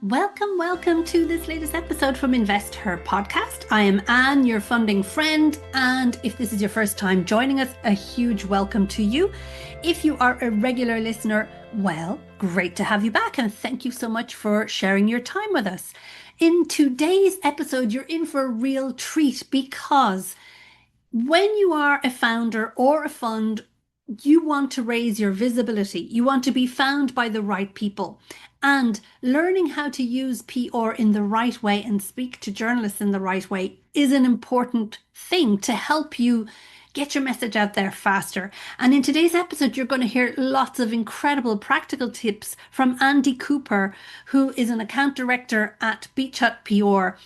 Welcome to this latest episode from InvestHer Podcast. I am Anne, your funding friend, and if this is your first time joining us, a huge welcome to you. If you are a regular listener, well, great to have you back, and thank you so much for sharing your time with us. In today's episode, you're in for a real treat because when you are a founder or a fund, you want to raise your visibility. You want to be found by the right people. And learning how to use PR in the right way and speak to journalists in the right way is an important thing to help you get your message out there faster. And in today's episode, you're going to hear lots of incredible practical tips from Andie Cooper, who is an account director at Beach Hut PR,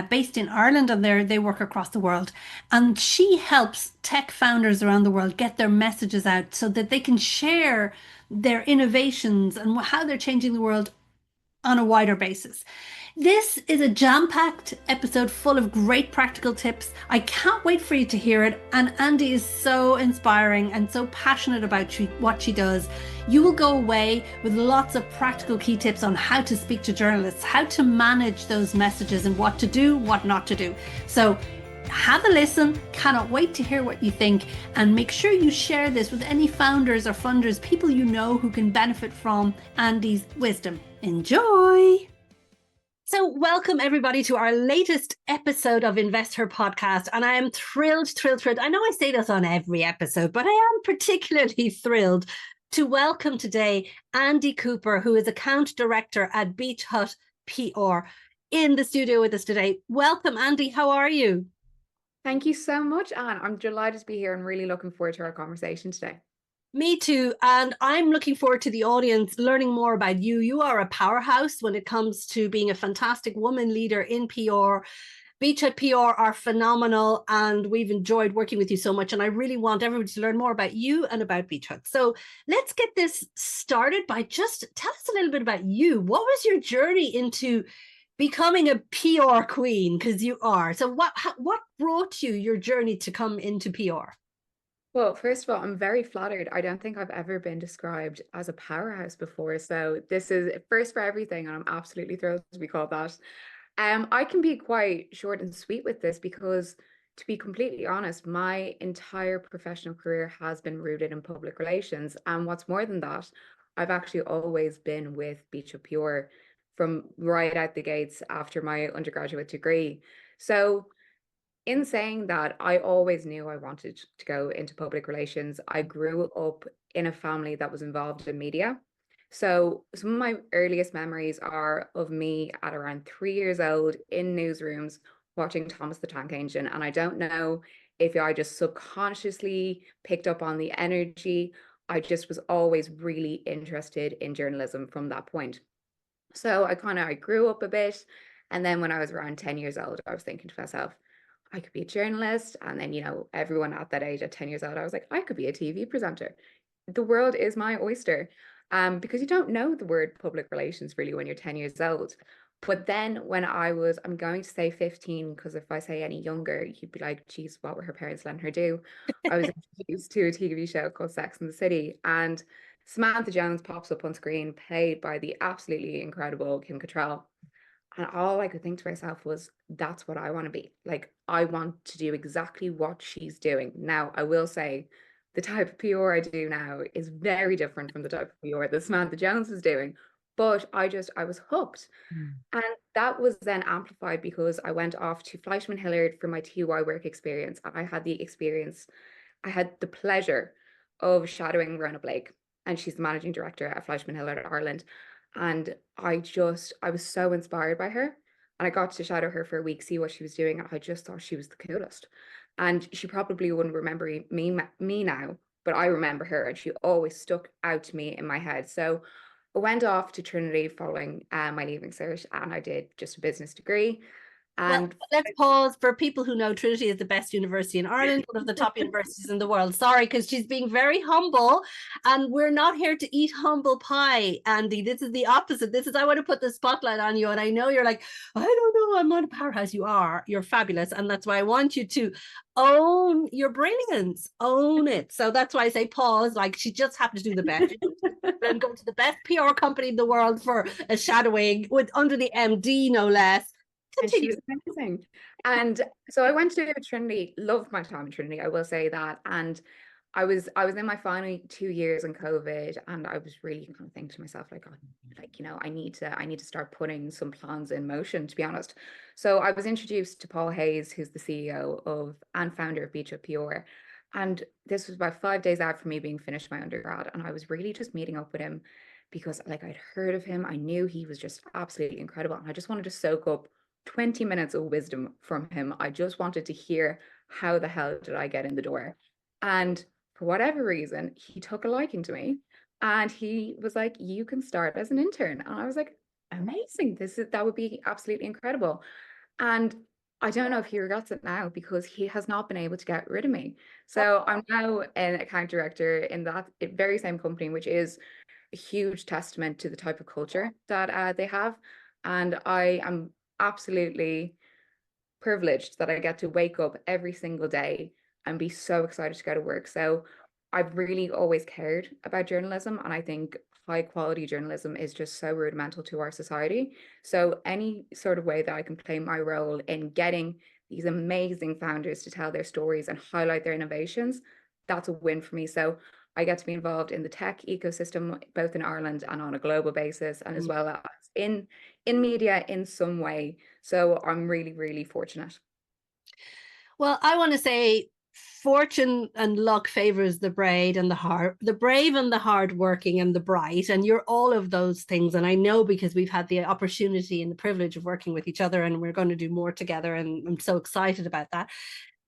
based in Ireland, and they work across the world. And she helps tech founders around the world get their messages out so that they can share their innovations and how they're changing the world on a wider basis. This is a jam-packed episode full of great practical tips. I can't wait for you to hear it. And Andie is so inspiring and so passionate about what she does. You will go away with lots of practical key tips on how to speak to journalists, how to manage those messages, and what to do, what not to do. So have a listen. Cannot wait to hear what you think, and make sure you share this with any founders or funders, people you know who can benefit from Andie's wisdom. Enjoy. So welcome everybody to our latest episode of InvestHer Podcast. And I am thrilled. I know I say this on every episode, but I am particularly thrilled to welcome today Andie Cooper, who is account director at Beach Hut PR, in the studio with us today. Welcome, Andie. How are you? Thank you so much, Anne. I'm delighted to be here and really looking forward to our conversation today. Me too. And I'm looking forward to the audience learning more about you. You are a powerhouse when it comes to being a fantastic woman leader in PR. Beach Hut PR are phenomenal, and we've enjoyed working with you so much. And I really want everybody to learn more about you and about Beach Hut. So let's get this started by just tell us a little bit about you. What was your journey into becoming a PR queen? Because you are. So what brought you your journey to come into PR? Well, first of all, I'm very flattered. I don't think I've ever been described as a powerhouse before. So this is first for everything, and I'm absolutely thrilled to be called that. I can be quite short and sweet with this because, to be completely honest, my entire professional career has been rooted in public relations. And what's more than that, I've actually always been with Beach Hut PR from right out the gates after my undergraduate degree. So in saying that, I always knew I wanted to go into public relations. I grew up in a family that was involved in media. So some of my earliest memories are of me at around 3 years old in newsrooms watching Thomas the Tank Engine. And I don't know if I just subconsciously picked up on the energy. I just was always really interested in journalism from that point. So I grew up a bit. And then when I was around 10 years old, I was thinking to myself, I could be a journalist. And then, everyone at that age at 10 years old, I was like, I could be a TV presenter. The world is my oyster. Because you don't know the word public relations really when you're 10 years old. But then when I'm going to say 15, because if I say any younger, you'd be like, geez, what were her parents letting her do? I was introduced to a TV show called Sex and the City, and Samantha Jones pops up on screen, played by the absolutely incredible Kim Cattrall. And all I could think to myself was, that's what I want to be. Like, I want to do exactly what she's doing. Now, I will say the type of PR I do now is very different from the type of PR that Samantha Jones was doing. But I was hooked. And that was then amplified because I went off to Fleischman Hillard for my TY work experience. And I had the pleasure of shadowing Rona Blake. And she's the managing director at Fleischman Hillard Ireland. And I was so inspired by her. And I got to shadow her for a week, see what she was doing. And I just thought she was the coolest. And she probably wouldn't remember me now, but I remember her, and she always stuck out to me in my head. So I went off to Trinity following my leaving cert, and I did just a business degree. Well, And let's pause. For people who know, Trinity is the best university in Ireland, one of the top universities in the world. Sorry, because she's being very humble, and we're not here to eat humble pie, Andie. This is the opposite. This is, I want to put the spotlight on you, and I know you're like, I don't know, I'm not a powerhouse. You are. You're fabulous, and that's why I want you to own your brilliance, own it. So that's why I say pause. Like, she just happened to do the best. And go to the best PR company in the world for a shadowing with under the MD, no less. Continue. And she was amazing. And so I went to Trinity, loved my time in Trinity, I will say that. And I was in my final 2 years in COVID, and I was really kind of thinking to myself, like, oh, like, you know, I need to start putting some plans in motion, to be honest. So I was introduced to Paul Hayes, who's the CEO of and founder of Beach PR. And this was about 5 days out from me being finished my undergrad. And I was really just meeting up with him because, like, I'd heard of him. I knew he was just absolutely incredible. And I just wanted to soak up 20 minutes of wisdom from him. I just wanted to hear, how the hell did I get in the door? And for whatever reason, he took a liking to me, and he was like, you can start as an intern. And I was like, amazing. That would be absolutely incredible. And I don't know if he regrets it now, because he has not been able to get rid of me. So I'm now an account director in that very same company, which is a huge testament to the type of culture that they have. And I am absolutely privileged that I get to wake up every single day and be so excited to go to work. So I've really always cared about journalism, and I think high quality journalism is just so rudimental to our society. So any sort of way that I can play my role in getting these amazing founders to tell their stories and highlight their innovations, that's a win for me. So I get to be involved in the tech ecosystem, both in Ireland and on a global basis, and as well as in media in some way. So I'm really, really fortunate. Well, I want to say fortune and luck favors the brave and the hardworking and the bright, and you're all of those things. And I know, because we've had the opportunity and the privilege of working with each other, and we're going to do more together, and I'm so excited about that.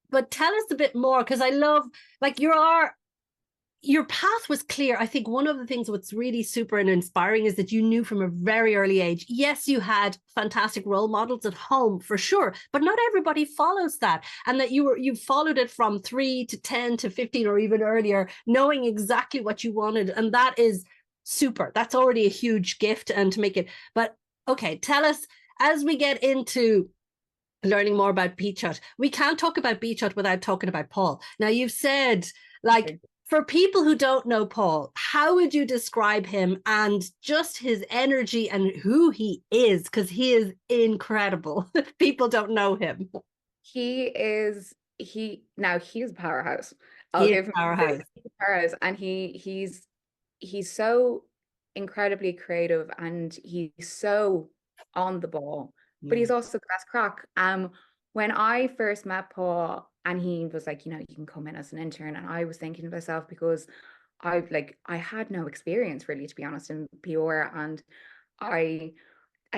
But tell us a bit more, because I love, like, your path was clear. I think one of the things what's really super and inspiring is that you knew from a very early age, yes, you had fantastic role models at home for sure, but not everybody follows that. And that you followed it from 3 to 10 to 15 or even earlier, knowing exactly what you wanted. And that is super. That's already a huge gift. And to make it, but okay, tell us, as we get into learning more about Beach Hut, we can't talk about Beach Hut without talking about Paul. Now, you've said, like, for people who don't know Paul, how would you describe him and just his energy and who he is? Because he is incredible. People don't know him. He's a powerhouse. I'll give him powerhouse. Powerhouse. And he's so incredibly creative, and he's so on the ball, but he's also the best crack. When I first met Paul, and he was like, you know, you can come in as an intern, and I was thinking to myself, because I had no experience really, to be honest, in PR, and I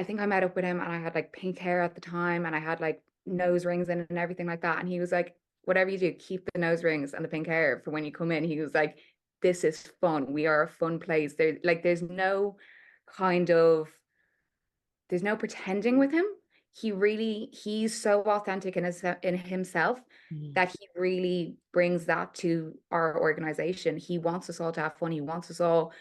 think I met up with him, and I had like pink hair at the time, and I had like nose rings in and everything like that, and he was like, whatever you do, keep the nose rings and the pink hair for when you come in. He was like, this is fun, we are a fun place. There's no pretending with him. He's so authentic in himself that he really brings that to our organization. He wants us all to have fun. He wants us all.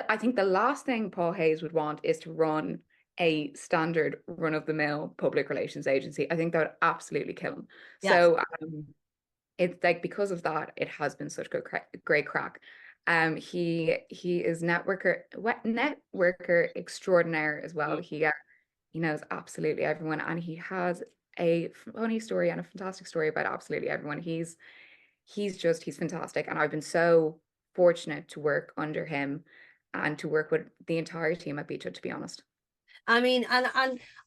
I think the last thing Paul Hayes would want is to run a standard run-of-the-mill public relations agency. I think that would absolutely kill him. Yes. So it's like, because of that, it has been such great crack. He is networker extraordinaire as well. He knows absolutely everyone, and he has a funny story and a fantastic story about absolutely everyone. He's fantastic, and I've been so fortunate to work under him and to work with the entire team at Beach Hut, to be honest. I mean, and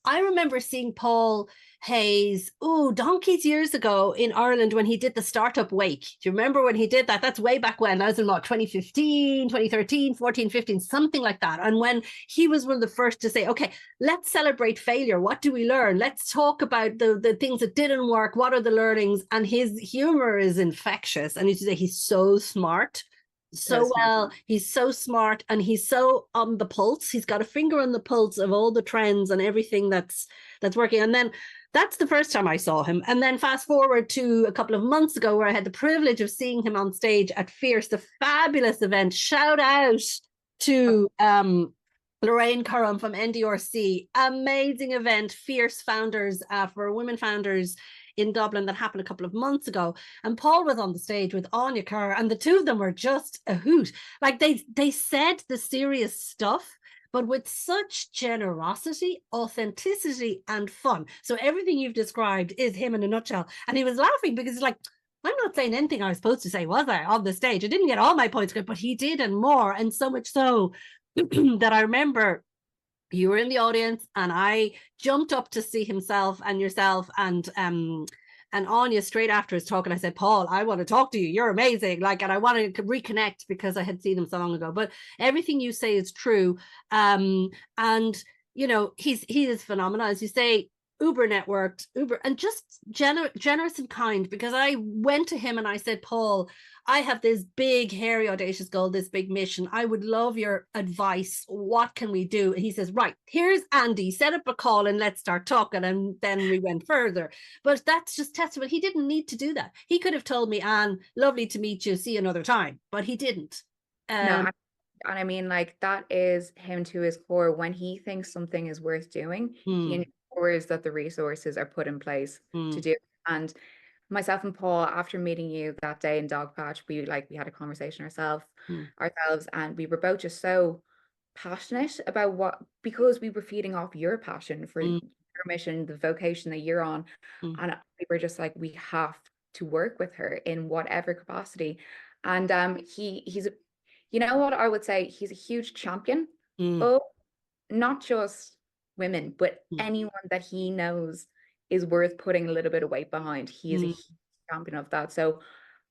I remember seeing Paul Hayes, donkeys years ago in Ireland when he did the Startup Wake. Do you remember when he did that? That's way back when. I was in 2015, 2013, 14, 15, something like that. And when he was one of the first to say, okay, let's celebrate failure. What do we learn? Let's talk about the things that didn't work. What are the learnings? And his humor is infectious. And he's so smart. He's so smart, and he's so on the pulse. He's got a finger on the pulse of all the trends and everything that's working. And then That's the first time I saw him. And then fast forward to a couple of months ago, where I had the privilege of seeing him on stage at Fierce, the fabulous event. Shout out to Lorraine Curran from NDRC. Amazing event, Fierce Founders for women founders in Dublin, that happened a couple of months ago. And Paul was on the stage with Andie Cooper, and the two of them were just a hoot. Like they said the serious stuff, but with such generosity, authenticity, and fun. So everything you've described is him in a nutshell. And he was laughing because he's like, I'm not saying anything I was supposed to say, was I, on the stage? I didn't get all my points good, but he did, and more. And so much so that I remember you were in the audience and I jumped up to see himself and yourself and Anya straight after his talk, and I said, Paul, I want to talk to you. You're amazing. Like, and I want to reconnect because I had seen him so long ago. But everything you say is true. And you know, he is phenomenal. As you say, uber networked, uber, and just generous and kind, because I went to him and I said, Paul, I have this big, hairy, audacious goal, this big mission. I would love your advice. What can we do? And he says, right, here's Andie, set up a call and let's start talking. And then we went further. But that's just testament. He didn't need to do that. He could have told me, Anne, lovely to meet you, see you another time. But he didn't. No, and I mean, like, that is him to his core. When he thinks something is worth doing, he ensures that the resources are put in place to do it. And myself and Paul, after meeting you that day in Dogpatch, we had a conversation ourselves, and we were both just so passionate about because we were feeding off your passion for your mission, the vocation that you're on. And we were just like, we have to work with her in whatever capacity. And he's, you know what I would say, he's a huge champion of not just women, but anyone that he knows is worth putting a little bit of weight behind. He is a huge champion of that. So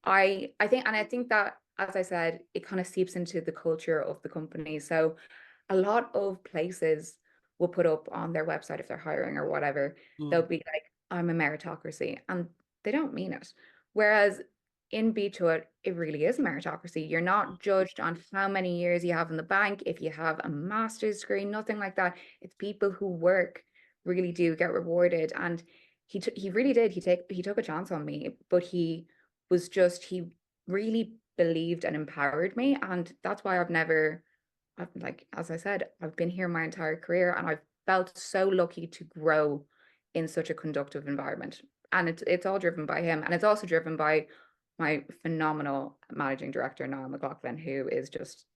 I think that, as I said, it kind of seeps into the culture of the company. So a lot of places will put up on their website, if they're hiring or whatever, they'll be like, I'm a meritocracy, and they don't mean it. Whereas in Beachwood, it really is a meritocracy. You're not judged on how many years you have in the bank, if you have a master's degree, nothing like that. It's people who work really do get rewarded. And he really did. He took a chance on me, but he really believed and empowered me. And that's why as I said, I've been here my entire career, and I've felt so lucky to grow in such a conductive environment. And it's all driven by him. And it's also driven by my phenomenal managing director, Niall McLaughlin, who is just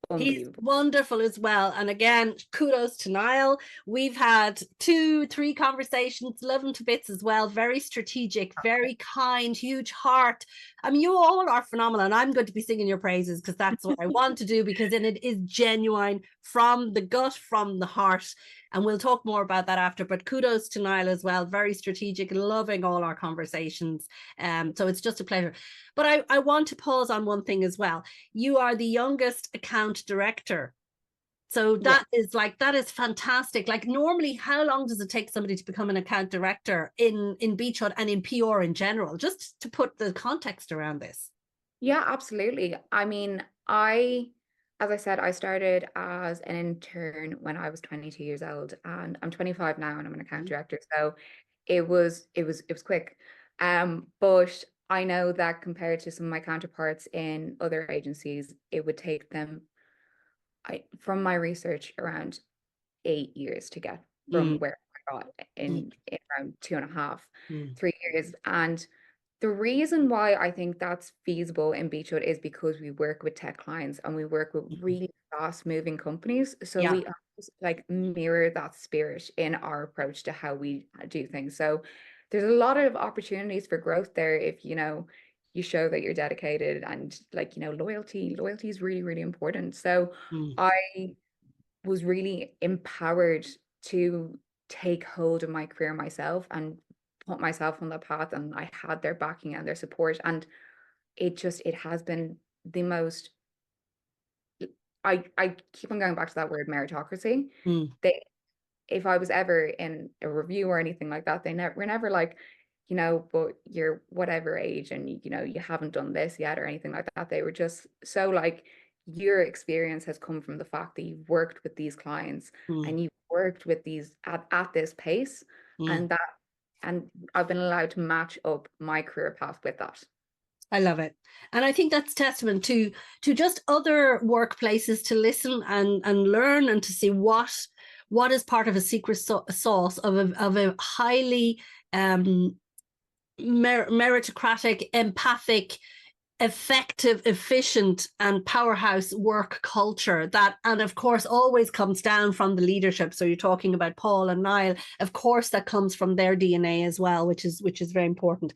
unbelievable. He's wonderful as well. And again, kudos to Niall. We've had 2-3 conversations, love him to bits as well. Very strategic, very kind, huge heart. I mean, you all are phenomenal, and I'm going to be singing your praises because that's what I want to do, because then it is genuine from the gut, from the heart. And we'll talk more about that after. But kudos to Niall as well. Very strategic, loving all our conversations. So it's just a pleasure. But I want to pause on one thing as well. You are the youngest account director. So that is fantastic. Like, normally, how long does it take somebody to become an account director in Beachwood and in PR in general? Just to put the context around this. Yeah, absolutely. I mean, as I said, I started as an intern when I was 22 years old, and I'm 25 now, and I'm an account director. So it was quick. But I know that compared to some of my counterparts in other agencies, it would take them, from my research, around 8 years to get from where I got in around 2.5, 3 years. And the reason why I think that's feasible in Beachwood is because we work with tech clients and we work with really fast moving companies. So we like mirror that spirit in our approach to how we do things. So there's a lot of opportunities for growth there if, you show that you're dedicated, and loyalty is really, really important. So I was really empowered to take hold of my career myself and put myself on that path, and I had their backing and their support, and it has been the most, I keep on going back to that word, meritocracy. If I was ever in a review or anything like that, we're never like, but you're whatever age and you haven't done this yet or anything like that. They were just so like, your experience has come from the fact that you've worked with these clients and you've worked with these at this pace, and I've been allowed to match up my career path with that. I love it. And I think that's testament to just other workplaces to listen and learn and to see what is part of a secret sauce of a highly meritocratic, empathic, effective, efficient, and powerhouse work culture that, and of course, always comes down from the leadership. So you're talking about Paul and Niall. Of course, that comes from their DNA as well, which is very important.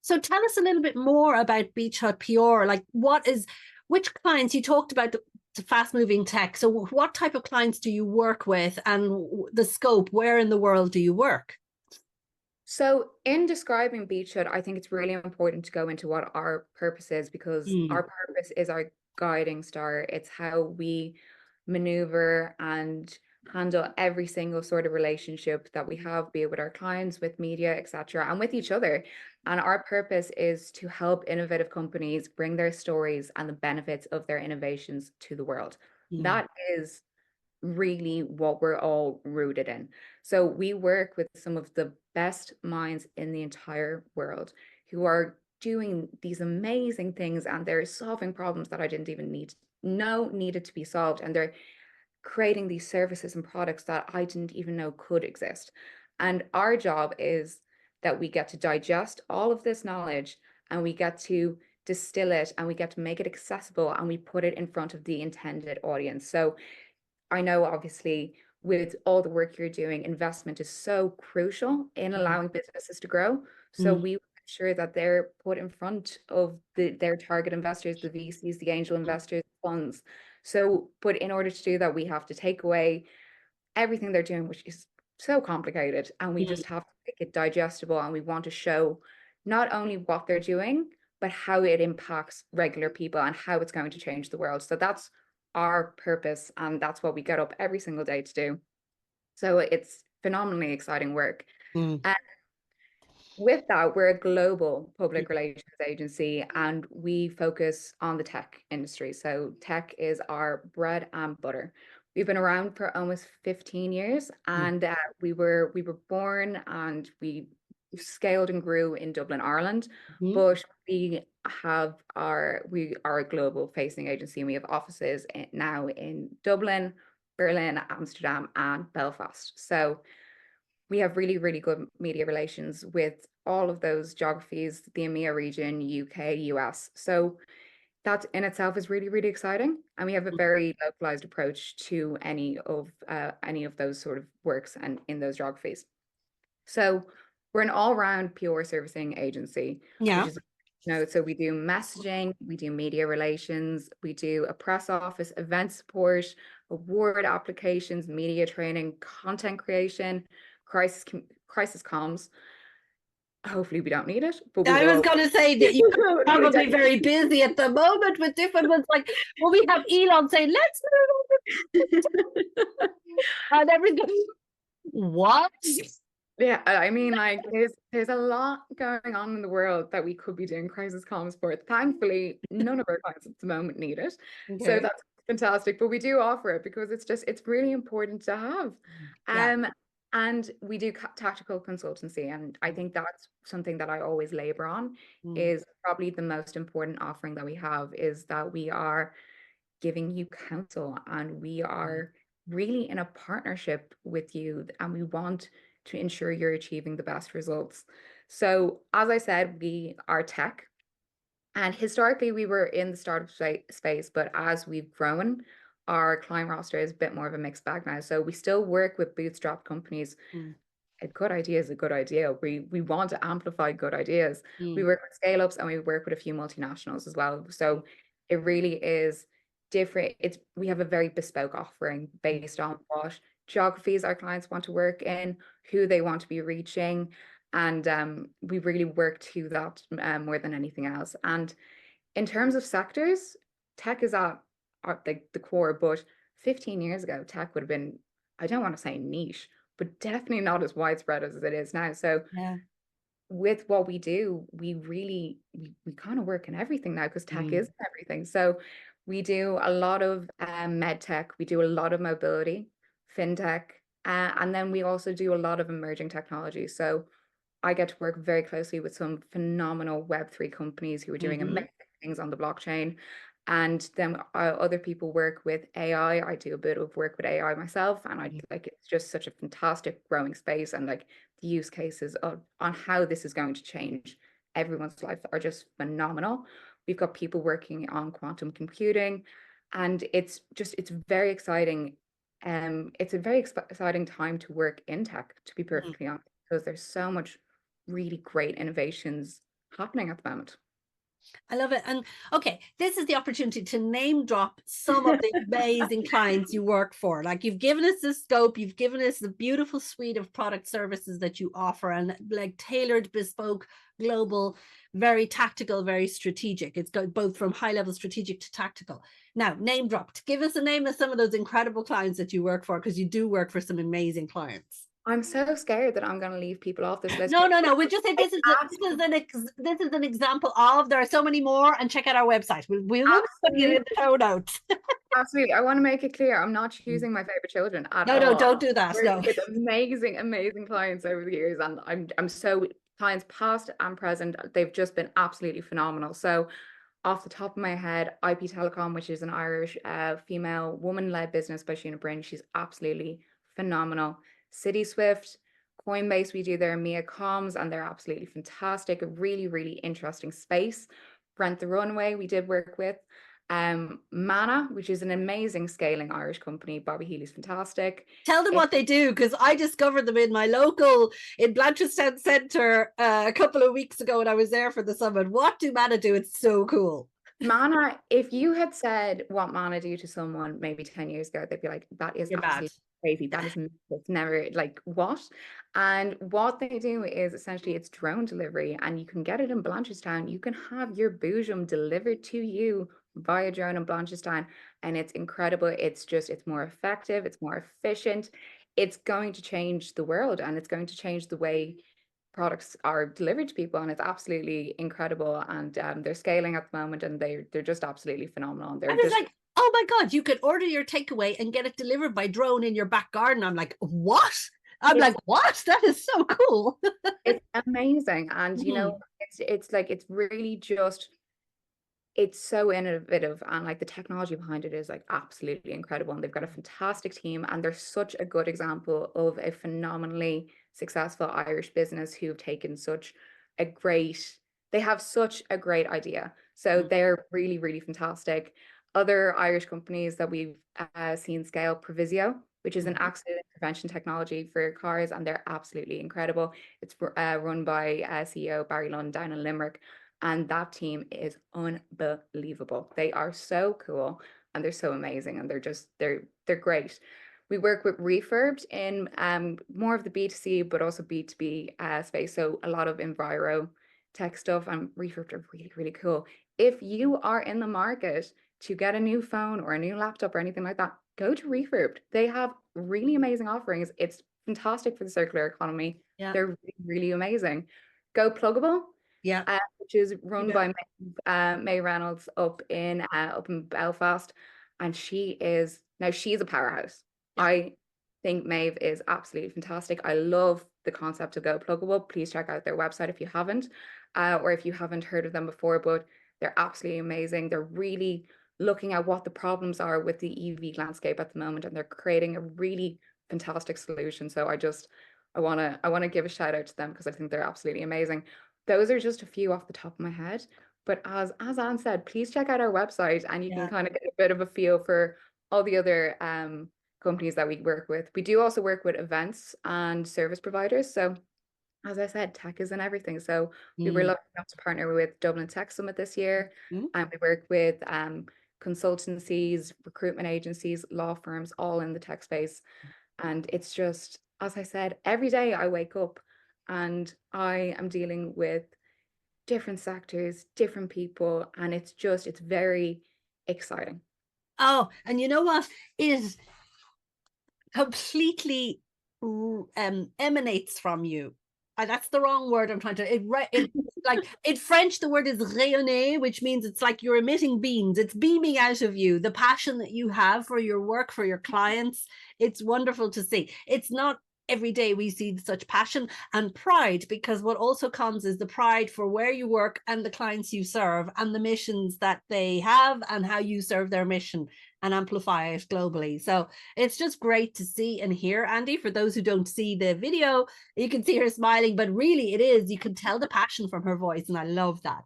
So tell us a little bit more about Beach Hut PR. Like, which clients you talked about the fast moving tech. So what type of clients do you work with, and the scope? Where in the world do you work? So in describing Beach Hut, I think it's really important to go into what our purpose is, because our purpose is our guiding star. It's how we maneuver and handle every single sort of relationship that we have, be it with our clients, with media, etc., and with each other. And our purpose is to help innovative companies bring their stories and the benefits of their innovations to the world. That is really what we're all rooted in. So we work with some of the best minds in the entire world who are doing these amazing things, and they're solving problems that I didn't even know needed to be solved. And they're creating these services and products that I didn't even know could exist. And our job is that we get to digest all of this knowledge, and we get to distill it, and we get to make it accessible, and we put it in front of the intended audience. So I know, obviously, with all the work you're doing, investment is so crucial in allowing businesses to grow. So we ensure that they're put in front of their target investors, the VCs, the angel investors, funds. So, but in order to do that, we have to take away everything they're doing, which is so complicated, and we just have to make it digestible. And we want to show not only what they're doing, but how it impacts regular people and how it's going to change the world. So that's our purpose, and that's what we get up every single day to do. So it's phenomenally exciting work. And with that, we're a global public relations agency, and we focus on the tech industry. So tech is our bread and butter. We've been around for almost 15 years, and we were born and we scaled and grew in Dublin, Ireland. But we are a global facing agency, and we have offices now in Dublin, Berlin, Amsterdam, and Belfast. So we have really, really good media relations with all of those geographies, the EMEA region, UK, US. So that in itself is really, really exciting. And we have a very localized approach to any of those sort of works and in those geographies. So we're an all-round PR servicing agency, which is, so we do messaging, we do media relations, we do a press office, event support, award applications, media training, content creation, crisis comms. Hopefully we don't need it, but I was going to say that you're probably very busy at the moment with different ones. Like, well, we have Elon saying, let's move on. And everything. What? Yeah, I mean, like, there's a lot going on in the world that we could be doing crisis comms for. Thankfully, none of our clients at the moment need it. So that's fantastic. But we do offer it because it's really important to have. And we do tactical consultancy. And I think that's something that I always labor on, is probably the most important offering that we have, is that we are giving you counsel, and we are really in a partnership with you, and we want to ensure you're achieving the best results. So as I said, we are tech, and historically we were in the startup space, but as we've grown, our client roster is a bit more of a mixed bag now. So we still work with bootstrap companies. A good idea is a good idea. We want to amplify good ideas. We work with scale-ups, and we work with a few multinationals as well. So it really is different. We have a very bespoke offering based on what geographies our clients want to work in, who they want to be reaching, and we really work to that more than anything else. And in terms of sectors, tech is at the core, but 15 years ago, tech would have been, I don't want to say niche, but definitely not as widespread as it is now. So with what we do, we kind of work in everything now, because tech is everything. So we do a lot of med tech, we do a lot of mobility, fintech, and then we also do a lot of emerging technology. So I get to work very closely with some phenomenal Web3 companies who are doing Mm-hmm. amazing things on the blockchain. And then other people work with AI. I do a bit of work with AI myself, and I like it's just such a fantastic growing space. And like the use cases on how this is going to change everyone's life are just phenomenal. We've got people working on quantum computing, and it's very exciting. It's a very exciting time to work in tech, to be perfectly honest, because there's so much really great innovations happening at the moment. I love it. And okay, this is the opportunity to name drop some of the amazing clients you work for. Like you've given us the scope, you've given us the beautiful suite of product services that you offer, and like tailored, bespoke, global, very tactical, very strategic. It's got both from high level strategic to tactical. Now, name dropped. Give us a name of some of those incredible clients that you work for, because you do work for some amazing clients. I'm so scared that I'm going to leave people off this list. No. We'll just say this is an example of. There are so many more, and check out our website. We will be putting it in the show notes. Absolutely. I want to make it clear I'm not choosing my favorite children at No, all. don't do that. Worked No. with amazing clients over the years, and I'm so clients past and present. They've just been absolutely phenomenal. So off the top of my head, IP Telecom, which is an Irish female woman-led business by Sheena Bryn. She's absolutely phenomenal. City Swift, Coinbase, we do their Mia comms, and they're absolutely fantastic. A really interesting space. Brent the Runway, we did work with. Mana, which is an amazing scaling Irish company. Bobby Healy's fantastic. Tell them what they do, because I discovered them in my local, in Blanchardstown Centre a couple of weeks ago when I was there for the summit. What do Mana do? It's so cool. Mana, if you had said what Mana do to someone maybe 10 years ago, they'd be like, that is absolutely crazy. That is it's never like what? And what they do is essentially it's drone delivery, and you can get it in Blanchardstown. You can have your boojum delivered to you via drone in Blanchardstown, and it's incredible. It's more effective, it's more efficient. It's going to change the world, and it's going to change the way products are delivered to people, and it's absolutely incredible. And they're scaling at the moment, and they're just absolutely phenomenal. I was like, oh my God, you could order your takeaway and get it delivered by drone in your back garden. I'm like, what? What? That is so cool. It's amazing. And you know, it's like it's really just it's so innovative, and like the technology behind it is like absolutely incredible, and they've got a fantastic team, and they're such a good example of a phenomenally successful Irish business who've taken they have such a great idea. So they're really fantastic. Other Irish companies that we've seen scale, Provisio, which is an accident prevention technology for cars, and they're absolutely incredible. It's run by CEO Barry Lund down in Limerick, and that team is unbelievable. They are so cool, and they're so amazing, and they're great. We work with Refurbed in more of the B2C, but also B2B space. So a lot of enviro tech stuff, and Refurbed are really cool. If you are in the market to get a new phone or a new laptop or anything like that, go to Refurbed. They have really amazing offerings. It's fantastic for the circular economy. Yeah. They're really amazing. Go Pluggable. Yeah. Which is run by May Reynolds up in Belfast, and she's a powerhouse. Yeah. I think Maeve is absolutely fantastic. I love the concept of Go Pluggable. Please check out their website if you haven't, or if you haven't heard of them before, but they're absolutely amazing. They're really looking at what the problems are with the EV landscape at the moment, and they're creating a really fantastic solution. So I want to give a shout out to them, because I think they're absolutely amazing. Those are just a few off the top of my head. But as Anne said, please check out our website, and you can kind of get a bit of a feel for all the other companies that we work with. We do also work with events and service providers. So as I said, tech is in everything. So we were lucky enough to partner with Dublin Tech Summit this year. And we work with consultancies, recruitment agencies, law firms, all in the tech space. And it's just, as I said, every day I wake up and I am dealing with different sectors, different people, and it's very exciting. Oh, and you know what? It completely emanates from you. That's the wrong word I'm trying to. Like in French, the word is rayonner, which means it's like you're emitting beams. It's beaming out of you. The passion that you have for your work, for your clients, it's wonderful to see. It's not every day we see such passion and pride, because what also comes is the pride for where you work and the clients you serve and the missions that they have and how you serve their mission and amplify it globally. So it's just great to see and hear, Andie. For those who don't see the video, you can see her smiling, but really it is, you can tell the passion from her voice, and I love that.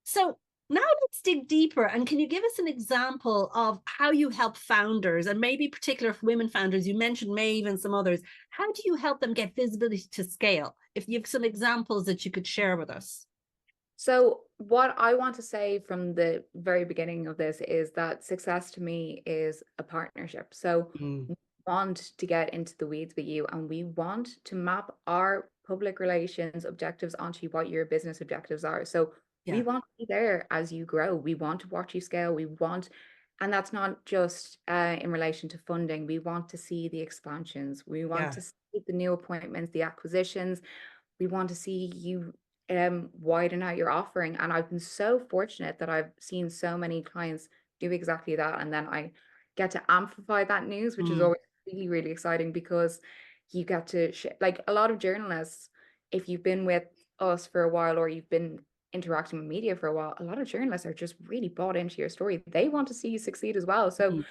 So now let's dig deeper. And can you give us an example of how you help founders, and maybe particular women founders? You mentioned Maeve and some others. How do you help them get visibility to scale? If you have some examples that you could share with us. So what I want to say from the very beginning of this is that success to me is a partnership. So we want to get into the weeds with you, and we want to map our public relations objectives onto what your business objectives are. So we want to be there as you grow. We want to watch you scale. And that's not just in relation to funding. We want to see the expansions. We want to see the new appointments, the acquisitions. We want to see you widen out your offering. And I've been so fortunate that I've seen so many clients do exactly that. And then I get to amplify that news, which is always really, really exciting, because you get to like a lot of journalists, if you've been with us for a while or you've been interacting with media for a while, a lot of journalists are just really bought into your story. They want to see you succeed as well. So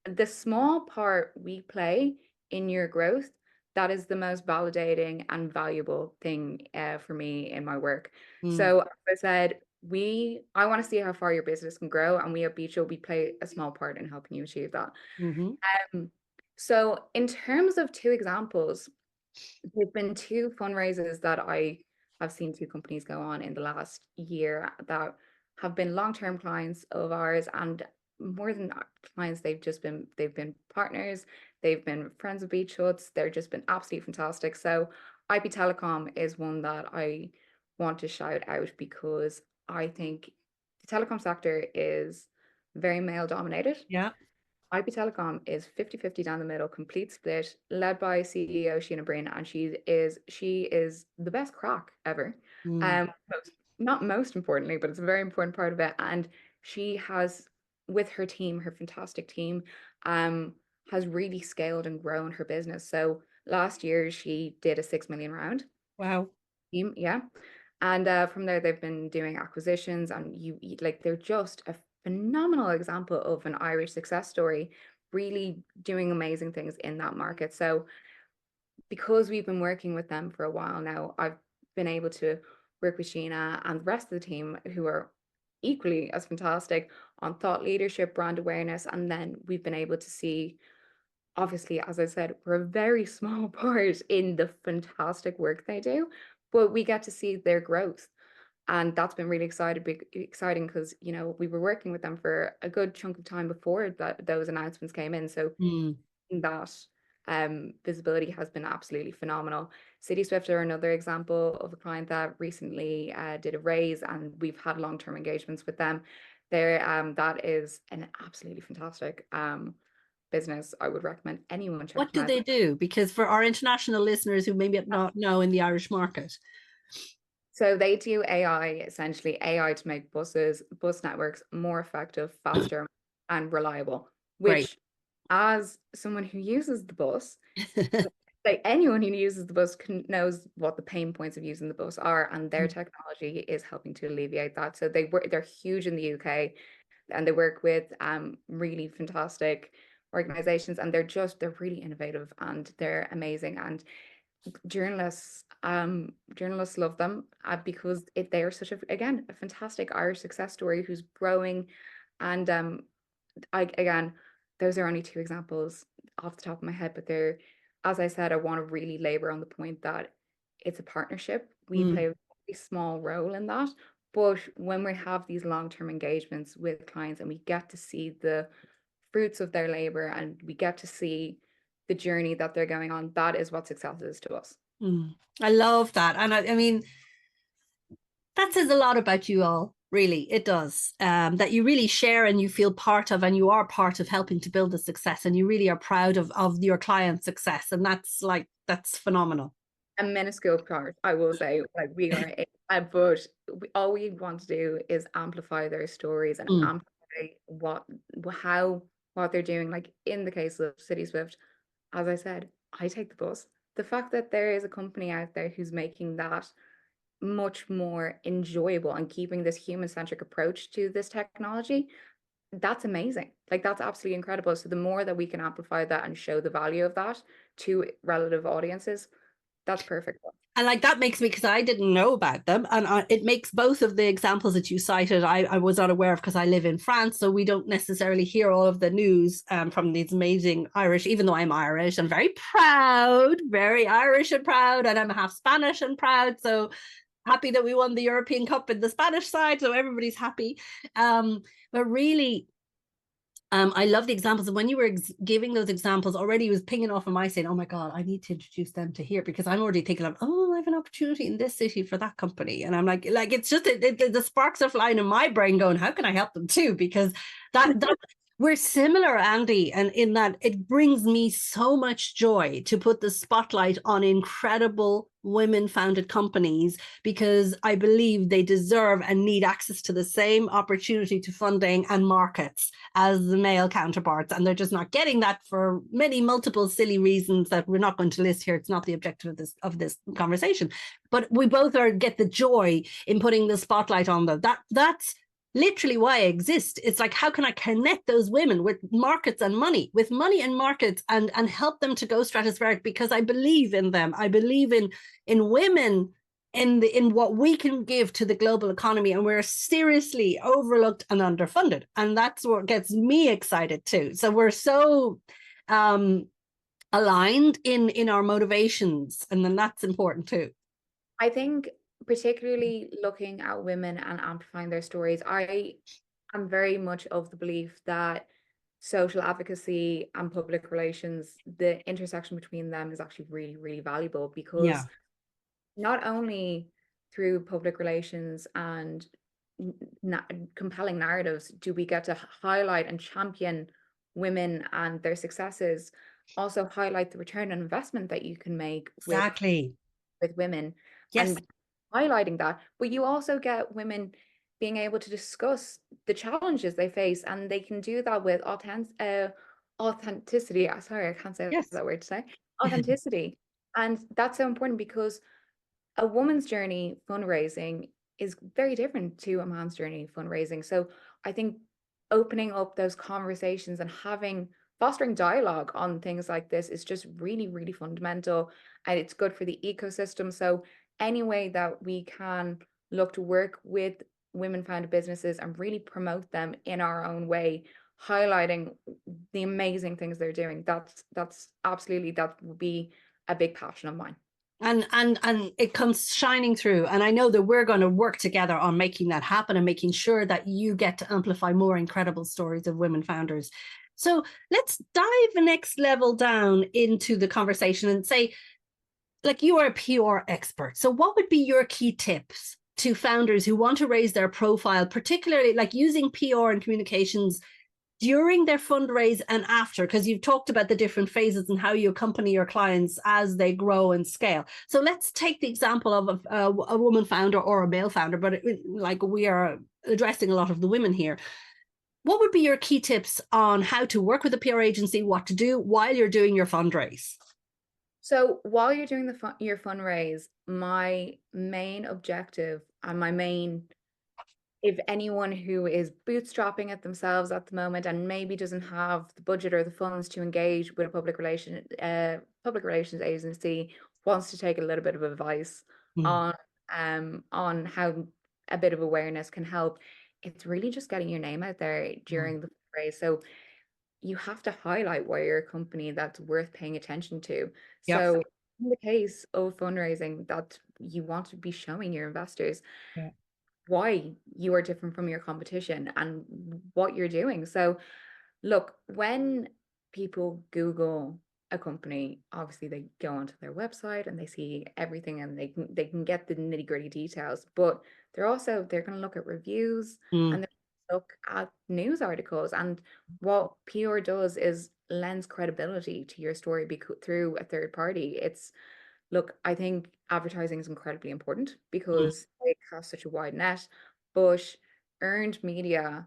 the small part we play in your growth, that is the most validating and valuable thing for me in my work. So as I said, I want to see how far your business can grow, and we at Beacho, we play a small part in helping you achieve that. So in terms of two examples, there've been two fundraisers that I have seen two companies go on in the last year that have been long-term clients of ours, and more than clients, they've been partners, they've been friends of Beach Huts, they've just been absolutely fantastic. So IP Telecom is one that I want to shout out, because I think the telecom sector is very male dominated. Yeah. IP Telecom is 50-50 down the middle, complete split, led by CEO Sheena Breen, and she is the best crack ever. Not most importantly, but it's a very important part of it. And she has, with her team, her fantastic team, has really scaled and grown her business. So last year she did a 6 million round. Wow. Team, yeah. And from there they've been doing acquisitions, and they're just a phenomenal example of an Irish success story, really doing amazing things in that market. So because we've been working with them for a while now, I've been able to work with Sheena and the rest of the team, who are equally as fantastic, on thought leadership, brand awareness. And then we've been able to see, obviously, as I said, we're a very small part in the fantastic work they do, but we get to see their growth. And that's been really exciting, because, we were working with them for a good chunk of time before those announcements came in. So that visibility has been absolutely phenomenal. City Swift are another example of a client that recently did a raise, and we've had long-term engagements with them. That is an absolutely fantastic business. I would recommend anyone check What them do out. they do? Because for our international listeners who maybe not know in the Irish market. So they do essentially AI to make bus networks more effective, faster, and reliable, Great. which, as someone who uses the bus, like anyone who uses the bus knows what the pain points of using the bus are, and their technology is helping to alleviate that. So they're huge in the UK, and they work with really fantastic organizations, and they're really innovative, and they're amazing. And journalists love them because they are such a fantastic Irish success story who's growing. And again, those are only two examples off the top of my head, but they're, as I said, I want to really labor on the point that it's a partnership. We play a very small role in that, but when we have these long-term engagements with clients and we get to see the fruits of their labor and we get to see the journey that they're going on, that is what success is to us. I love that. And I mean, that says a lot about you all, really. It does. That you really share and you feel part of, and you are part of helping to build the success, and you really are proud of your client's success. And that's phenomenal. A minuscule part, I will say, like we are, but all we want to do is amplify their stories and amplify what they're doing. Like in the case of City Swift, as I said, I take the bus. the fact that there is a company out there who's making that much more enjoyable and keeping this human-centric approach to this technology, that's amazing. Like, that's absolutely incredible. So the more that we can amplify that and show the value of that to relative audiences, that's perfect. And like that makes me, because I didn't know about them, and it makes both of the examples that you cited, I was not aware of, because I live in France, so we don't necessarily hear all of the news from these amazing Irish, even though I'm Irish, I'm very proud, very Irish and proud, and I'm half Spanish and proud, so happy that we won the European Cup in the Spanish side, so everybody's happy. But really, I love the examples. And when you were giving those examples, already was pinging off of my saying, oh my God, I need to introduce them to here, because I'm already thinking of, oh, I have an opportunity in this city for that company. And I'm like it's just, the sparks are flying in my brain going, how can I help them too? Because that we're similar, Andie, and in that it brings me so much joy to put the spotlight on incredible women-founded companies, because I believe they deserve and need access to the same opportunity to funding and markets as the male counterparts, and they're just not getting that for many multiple silly reasons that we're not going to list here. It's not the objective of this conversation, but we both get the joy in putting the spotlight on them. That's literally why I exist. It's like, how can I connect those women with markets and money, with money and markets, and help them to go stratospheric, because I believe in them. I believe in women, in what we can give to the global economy, and we're seriously overlooked and underfunded, and that's what gets me excited too. So we're so aligned in our motivations, and then that's important too. I think particularly looking at women and amplifying their stories, I am very much of the belief that social advocacy and public relations, the intersection between them is actually really, really valuable, because not only through public relations and compelling narratives do we get to highlight and champion women and their successes, also highlight the return on investment that you can make Exactly. with women. Yes. And highlighting that, but you also get women being able to discuss the challenges they face, and they can do that with authenticity. Sorry, I can't say that word today. Authenticity. And that's so important, because a woman's journey fundraising is very different to a man's journey fundraising. So I think opening up those conversations and fostering dialogue on things like this is just really, really fundamental, and it's good for the ecosystem. So any way that we can look to work with women-founded businesses and really promote them in our own way, highlighting the amazing things they're doing, that's absolutely, that would be a big passion of mine. And it comes shining through, and I know that we're going to work together on making that happen and making sure that you get to amplify more incredible stories of women founders. So let's dive the next level down into the conversation and say, like, you are a PR expert, so what would be your key tips to founders who want to raise their profile, particularly like using PR and communications during their fundraise and after, because you've talked about the different phases and how you accompany your clients as they grow and scale. So let's take the example of a woman founder or a male founder, but like we are addressing a lot of the women here. What would be your key tips on how to work with a PR agency, what to do while you're doing your fundraise? So while you're doing your fundraise, my main objective and if anyone who is bootstrapping it themselves at the moment and maybe doesn't have the budget or the funds to engage with a public relations agency, wants to take a little bit of advice on how a bit of awareness can help, it's really just getting your name out there during the fundraise. So you have to highlight why you're a company that's worth paying attention to. So in the case of fundraising, that you want to be showing your investors why you are different from your competition and what you're doing. So look, when people Google a company, obviously they go onto their website and they see everything, and they can get the nitty-gritty details, but they're going to look at reviews and they're look at news articles. And what PR does is lends credibility to your story through a third party. Look, I think advertising is incredibly important because it casts such a wide net, but earned media,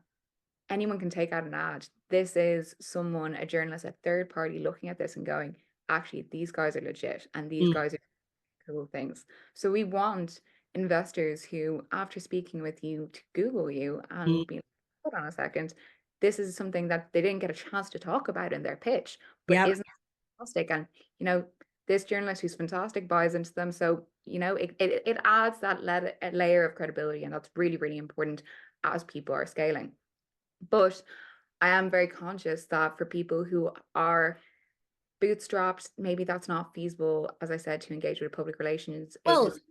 anyone can take out an ad. This is someone, a journalist, a third party looking at this and going, actually these guys are legit and these Mm, guys are cool things. So we want investors who, after speaking with you, to Google you mm. and be like, hold on a second, this is something that they didn't get a chance to talk about in their pitch, but Yeah. isn't fantastic. And, this journalist who's fantastic buys into them. So, it adds that a layer of credibility, and that's really, really important as people are scaling. But I am very conscious that for people who are bootstrapped, maybe that's not feasible, as I said, to engage with a public relations Well, agency.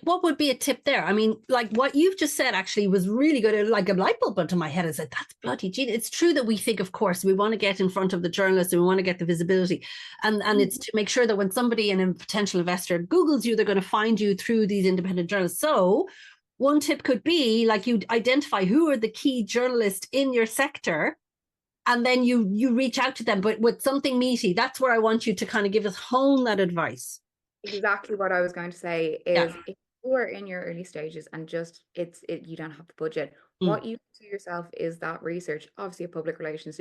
what would be a tip there? I mean, like what you've just said actually was really good. Like a light bulb went to my head. I said, that's bloody genius. It's true that we think, of course, we want to get in front of the journalists and we want to get the visibility. And it's to make sure that when somebody and a potential investor Googles you, they're going to find you through these independent journalists. So one tip could be like you identify who are the key journalists in your sector, and then you reach out to them, but with something meaty. That's where I want you to kind of give us hone that advice. Exactly what I was going to say Yeah. is, if you are in your early stages and just you don't have the budget, Mm. what you do yourself is that research. Obviously, a public relations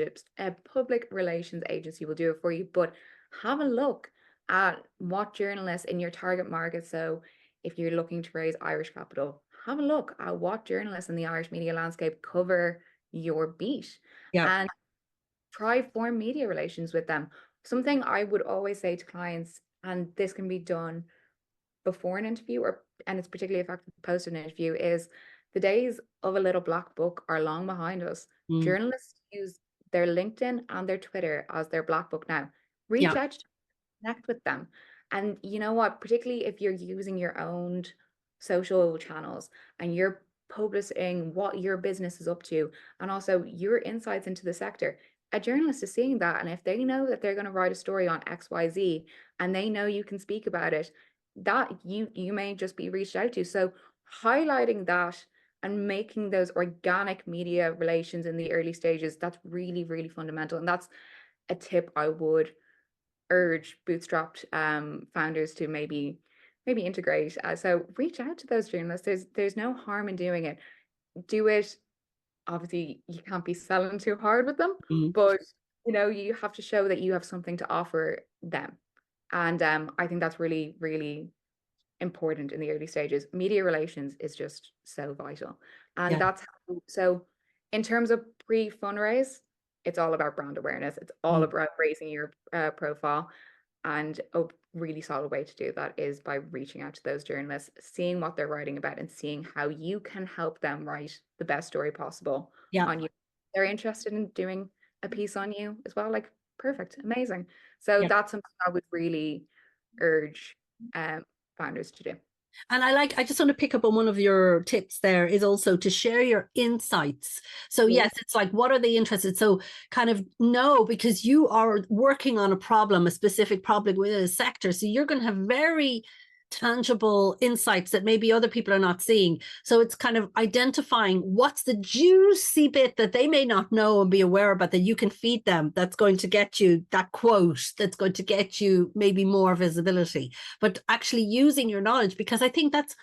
agency will do it for you, but have a look at what journalists in your target market. So if you're looking to raise Irish capital, have a look at what journalists in the Irish media landscape cover your beat, Yeah. and try form media relations with them. Something I would always say to clients, and this can be done before an interview, and it's particularly effective post an interview, is the days of a little black book are long behind us. Mm. Journalists use their LinkedIn and their Twitter as their black book now. Reach Yeah. out to connect with them. And you know what, particularly if you're using your own social channels and you're publishing what your business is up to and also your insights into the sector, a journalist is seeing that. And if they know that they're going to write a story on XYZ and they know you can speak about it, that you may just be reached out to. So highlighting that and making those organic media relations in the early stages, that's really, really fundamental. And that's a tip I would urge bootstrapped founders to maybe integrate. So reach out to those journalists. There's no harm in doing it. Do it. Obviously, you can't be selling too hard with them, Mm. but you have to show that you have something to offer them. And I think that's really, really important in the early stages. Media relations is just so vital. And Yeah. that's so in terms of pre-fundraise, it's all about brand awareness. It's all Mm. about raising your profile. And a really solid way to do that is by reaching out to those journalists, seeing what they're writing about and seeing how you can help them write the best story possible Yeah. on you. They're interested in doing a piece on you as well. Like, perfect, amazing. So Yeah. that's something I would really urge founders to do. And I just want to pick up on one of your tips there is also to share your insights. So yes, it's like, what are they interested? So kind of know, because you are working on a specific problem within a sector. So you're going to have very tangible insights that maybe other people are not seeing. So it's kind of identifying what's the juicy bit that they may not know and be aware about that you can feed them. That's going to get you that quote, that's going to get you maybe more visibility, but actually using your knowledge, because I think that's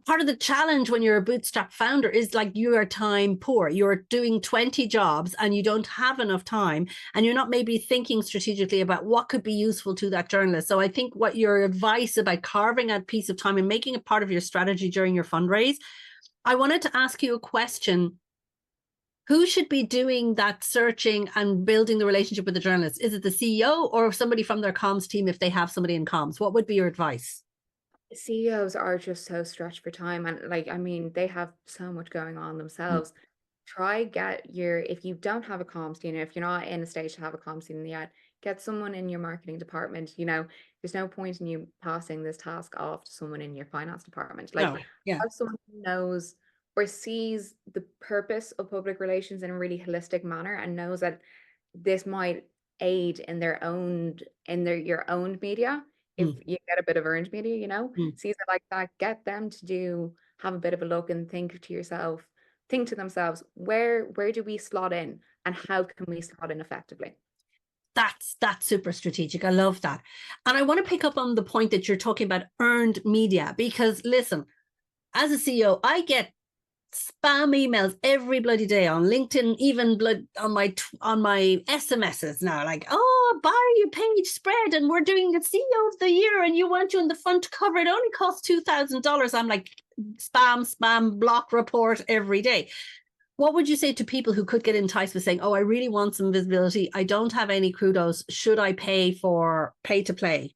part of the challenge when you're a bootstrap founder is like you are time poor. You're doing 20 jobs and you don't have enough time, and you're not maybe thinking strategically about what could be useful to that journalist. So I think what your advice about carving out piece of time and making it part of your strategy during your fundraise, I wanted to ask you a question. Who should be doing that searching and building the relationship with the journalist? Is it the CEO or somebody from their comms team if they have somebody in comms? What would be your advice? CEOs are just so stretched for time, and they have so much going on Mm. themselves. If you don't have a comms team, if you're not in a stage to have a comms team yet, get someone in your marketing department. There's no point in you passing this task off to someone in your finance department. Like, No. Yeah. have someone who knows or sees the purpose of public relations in a really holistic manner and knows that this might aid in your own media. If Mm. you get a bit of earned media, Mm. sees it like that, get them to have a bit of a look and think to themselves, where do we slot in and how can we slot in effectively? That's super strategic. I love that. And I want to pick up on the point that you're talking about earned media, because listen, as a CEO, I get spam emails every bloody day on LinkedIn, even on my SMSs now, like, oh, buy your page spread and we're doing the CEO of the year and you want you on the front cover. It only costs $2,000. I'm like, spam, block report every day. What would you say to people who could get enticed with saying, oh, I really want some visibility, I don't have any kudos, should I pay to play?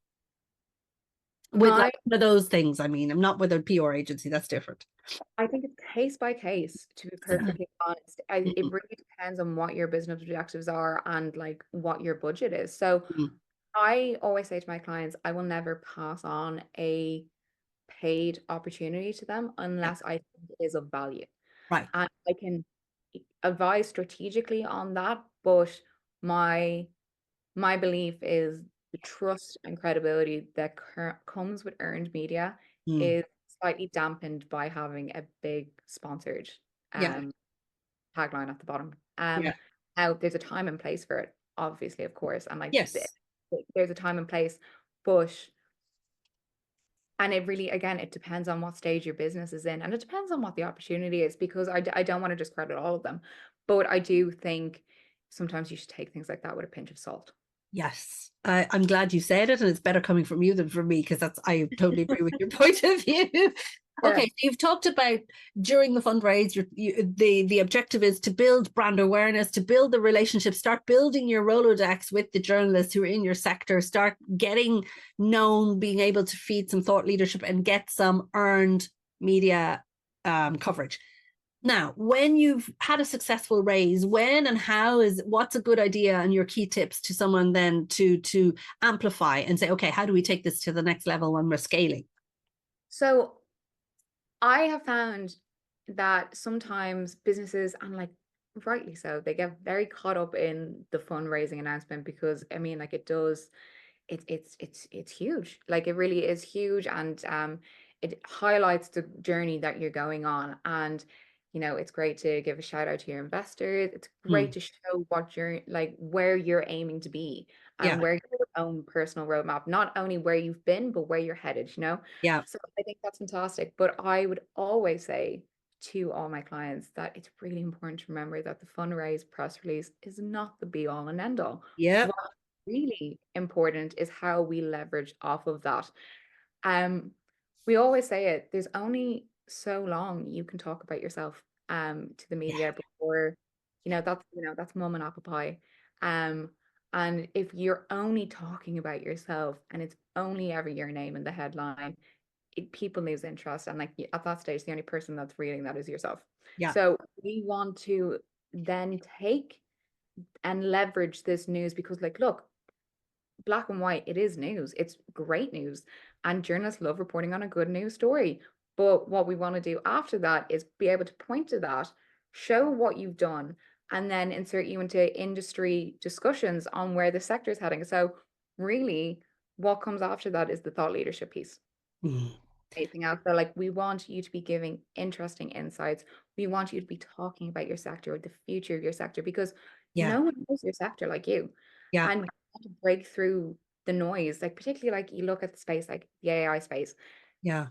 With like one of those things, I mean, I'm not with a PR agency, that's different. I think it's case by case, to be perfectly honest. It really depends on what your business objectives are and like what your budget is. So I always say to my clients, I will never pass on a paid opportunity to them unless I think it is of value. Right. And I can advise strategically on that, but my belief is the trust and credibility that comes with earned media is slightly dampened by having a big sponsored tagline at the bottom. Now there's a time and place for it, obviously, of course, and like there's a time and place, but and it really, again, it depends on what stage your business is in, and it depends on what the opportunity is, because I don't want to discredit all of them, but I do think sometimes you should take things like that with a pinch of salt. Yes, I'm glad you said it, and it's better coming from you than from me, because I totally agree with your point of view. Okay, so you've talked about during the fundraise, the objective is to build brand awareness, to build the relationship, start building your Rolodex with the journalists who are in your sector, start getting known, being able to feed some thought leadership and get some earned media coverage. Now, when you've had a successful raise, when and how what's a good idea and your key tips to someone then to amplify and say, okay, how do we take this to the next level when we're scaling? So I have found that sometimes businesses, and like rightly so, they get very caught up in the fundraising announcement, because I mean, like it's huge. Like it really is huge, and it highlights the journey that you're going on. And it's great to give a shout out to your investors. It's great to show what you're like, where you're aiming to be, and where your own personal roadmap, not only where you've been, but where you're headed, Yeah. So I think that's fantastic. But I would always say to all my clients that it's really important to remember that the fundraise press release is not the be all and end all. Yeah. What's really important is how we leverage off of that. We always say it, there's only so long you can talk about yourself to the media before that's mum and apple pie. And if you're only talking about yourself and it's only ever your name in the headline, people lose interest, and like at that stage the only person that's reading that is yourself. So we want to then take and leverage this news, because like, look, black and white, it is news, it's great news, and journalists love reporting on a good news story. But what we want to do after that is be able to point to that, show what you've done, and then insert you into industry discussions on where the sector is heading. So really what comes after that is the thought leadership piece. Anything else? So like, we want you to be giving interesting insights, we want you to be talking about your sector or the future of your sector, because no one knows your sector like you. And to break through the noise, like particularly like you look at the space, like the AI space. Go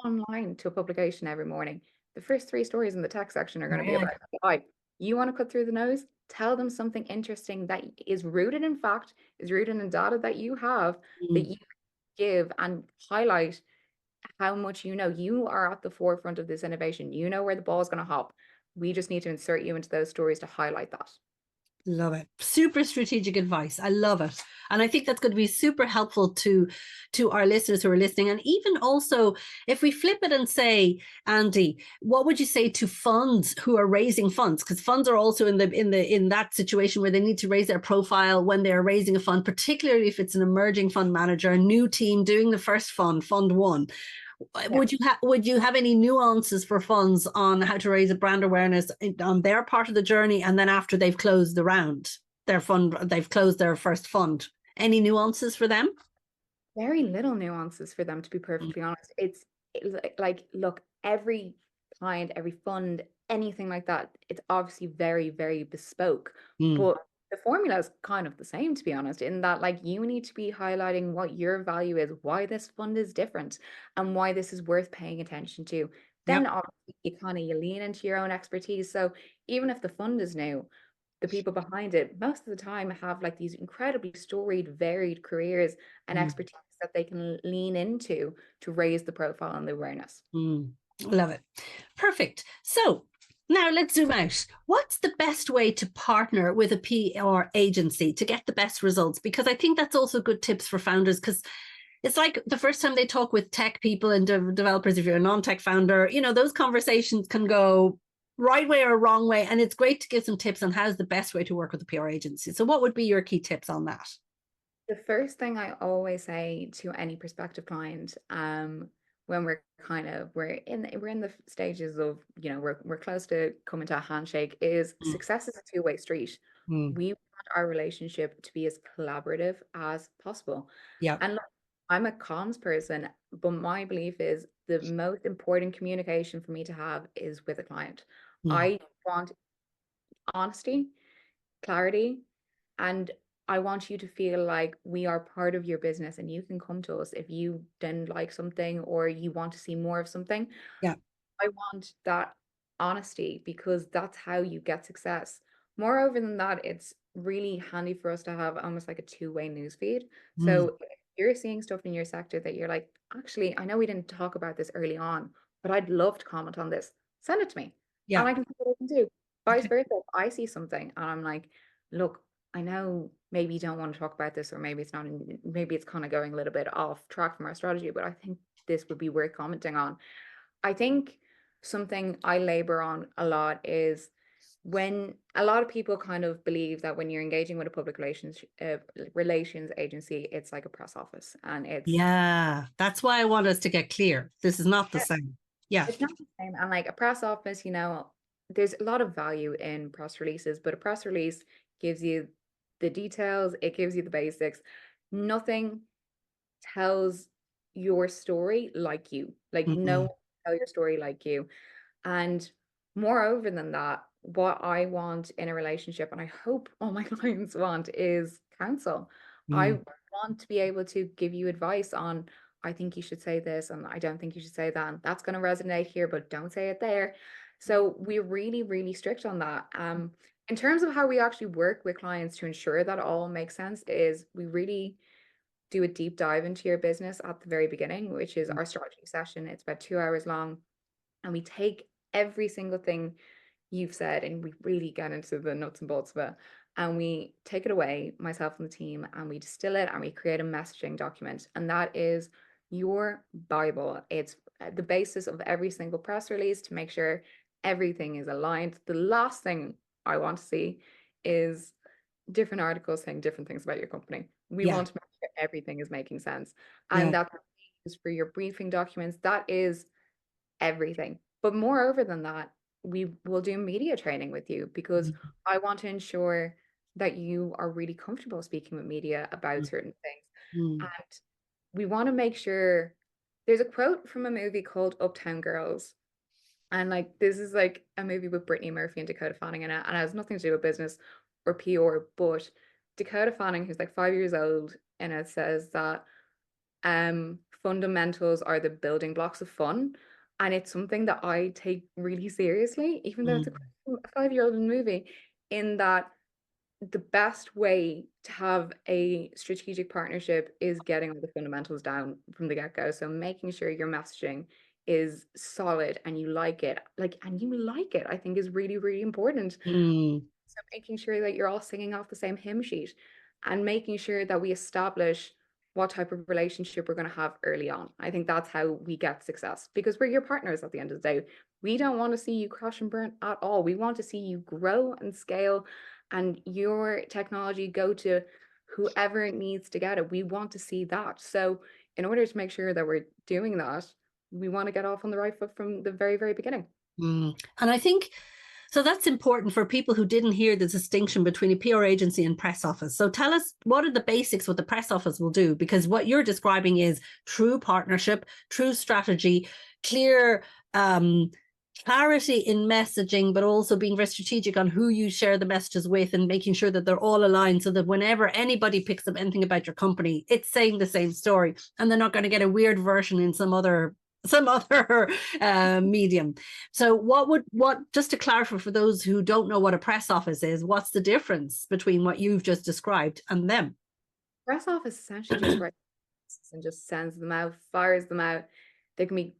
online to a publication every morning. The first 3 stories in the tech section are going to be about AI. You want to cut through the noise? Tell them something interesting that is rooted in fact, is rooted in data that you have, that you give, and highlight how much you are at the forefront of this innovation. You know where the ball is going to hop. We just need to insert you into those stories to highlight that. Love it. Super strategic advice. I love it. And I think that's going to be super helpful to our listeners who are listening. And even also, if we flip it and say, Andie, what would you say to funds who are raising funds? Because funds are also in that situation where they need to raise their profile when they're raising a fund, particularly if it's an emerging fund manager, a new team doing the first fund one. Would you have any nuances for funds on how to raise a brand awareness on their part of the journey, and then after they've closed the round, they've closed their first fund? Any nuances for them? Very little nuances for them, to be perfectly honest. It's like, look, every client, every fund, anything like that, it's obviously very, very bespoke. But the formula is kind of the same, to be honest, in that like you need to be highlighting what your value is, why this fund is different, and why this is worth paying attention to. then obviously you lean into your own expertise. So even if the fund is new, the people behind it most of the time have like these incredibly storied, varied careers and Mm. expertise that they can lean into to raise the profile and the awareness. Love it. Perfect. So now let's zoom out. What's the best way to partner with a PR agency to get the best results? Because I think that's also good tips for founders, because it's like the first time they talk with tech people and developers, if you're a non-tech founder, you know, those conversations can go right way or wrong way. And it's great to give some tips on how's the best way to work with a PR agency. So what would be your key tips on that? The first thing I always say to any prospective client, when we're in the stages of, you know, we're close to coming to a handshake, is success is a two-way street. We want our relationship to be as collaborative as possible. Yeah. And look, I'm a comms person, but my belief is the most important communication for me to have is with a client. I want honesty, clarity, and I want you to feel like we are part of your business and you can come to us if you didn't like something or you want to see more of something. Yeah. I want that honesty because that's how you get success. Moreover than that, it's really handy for us to have almost like a two-way news feed. So if you're seeing stuff in your sector that you're like, actually, I know we didn't talk about this early on, but I'd love to comment on this. Send it to me. Yeah. And I can see what I can do. Vice versa. If I see something and I'm like, look, I know maybe you don't want to talk about this, or maybe it's not, maybe it's kind of going a little bit off track from our strategy, but I think this would be worth commenting on. I think something I labor on a lot is when a lot of people kind of believe that when you're engaging with a public relations agency, it's like a press office, and that's why I want us to get clear. This is not the same. it's not the same. And like a press office, you know, there's a lot of value in press releases, but a press release gives you the details, it gives you the basics. Nothing tells your story like you. Like no one can tell your story like you. And moreover than that, what I want in a relationship, and I hope all my clients want, is counsel. I want to be able to give you advice on, I think you should say this, and I don't think you should say that. And that's going to resonate here, but don't say it there. So we're really, really strict on that. In terms of how we actually work with clients to ensure that all makes sense, is we really do a deep dive into your business at the very beginning, which is our strategy session. It's about 2 hours long. And we take every single thing you've said and we really get into the nuts and bolts of it. And we take it away, myself and the team, and we distill it and we create a messaging document. And that is your Bible. It's the basis of every single press release to make sure everything is aligned. The last thing I want to see is different articles saying different things about your company. We want to make sure everything is making sense. And that's for your briefing documents. That is everything. But moreover than that, we will do media training with you because I want to ensure that you are really comfortable speaking with media about certain things. And we want to make sure, there's a quote from a movie called Uptown Girls. And like, this is like a movie with Brittany Murphy and Dakota Fanning in it. And it has nothing to do with business or PR, but Dakota Fanning, who's like 5 years old, and it says that fundamentals are the building blocks of fun. And it's something that I take really seriously, even though it's a 5-year-old movie, in that the best way to have a strategic partnership is getting all the fundamentals down from the get-go. So making sure your messaging is solid and you like it, I think is really, really important. So making sure that you're all singing off the same hymn sheet and making sure that we establish what type of relationship we're going to have early on. I think that's how we get success, because we're your partners at the end of the day. We don't want to see you crash and burn at all. We want to see you grow and scale and your technology go to whoever it needs to get it. We want to see that. So in order to make sure that we're doing that, we want to get off on the right foot from the very, very beginning. And I think, so that's important for people who didn't hear the distinction between a PR agency and press office. So tell us, what are the basics what the press office will do? Because what you're describing is true partnership, true strategy, clear clarity in messaging, but also being very strategic on who you share the messages with and making sure that they're all aligned so that whenever anybody picks up anything about your company, it's saying the same story and they're not going to get a weird version in some other medium. So just to clarify for those who don't know what a press office is, what's the difference between what you've just described and them? Press office essentially just writes and just sends them out, fires them out. There can be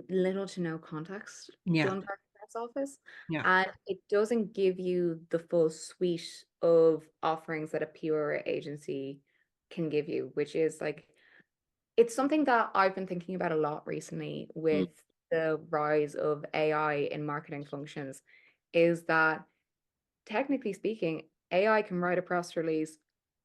little to no context Yeah. done by the press office. Yeah. And it doesn't give you the full suite of offerings that a PR agency can give you, which is like, it's something that I've been thinking about a lot recently with the rise of AI in marketing functions, is that technically speaking, AI can write a press release,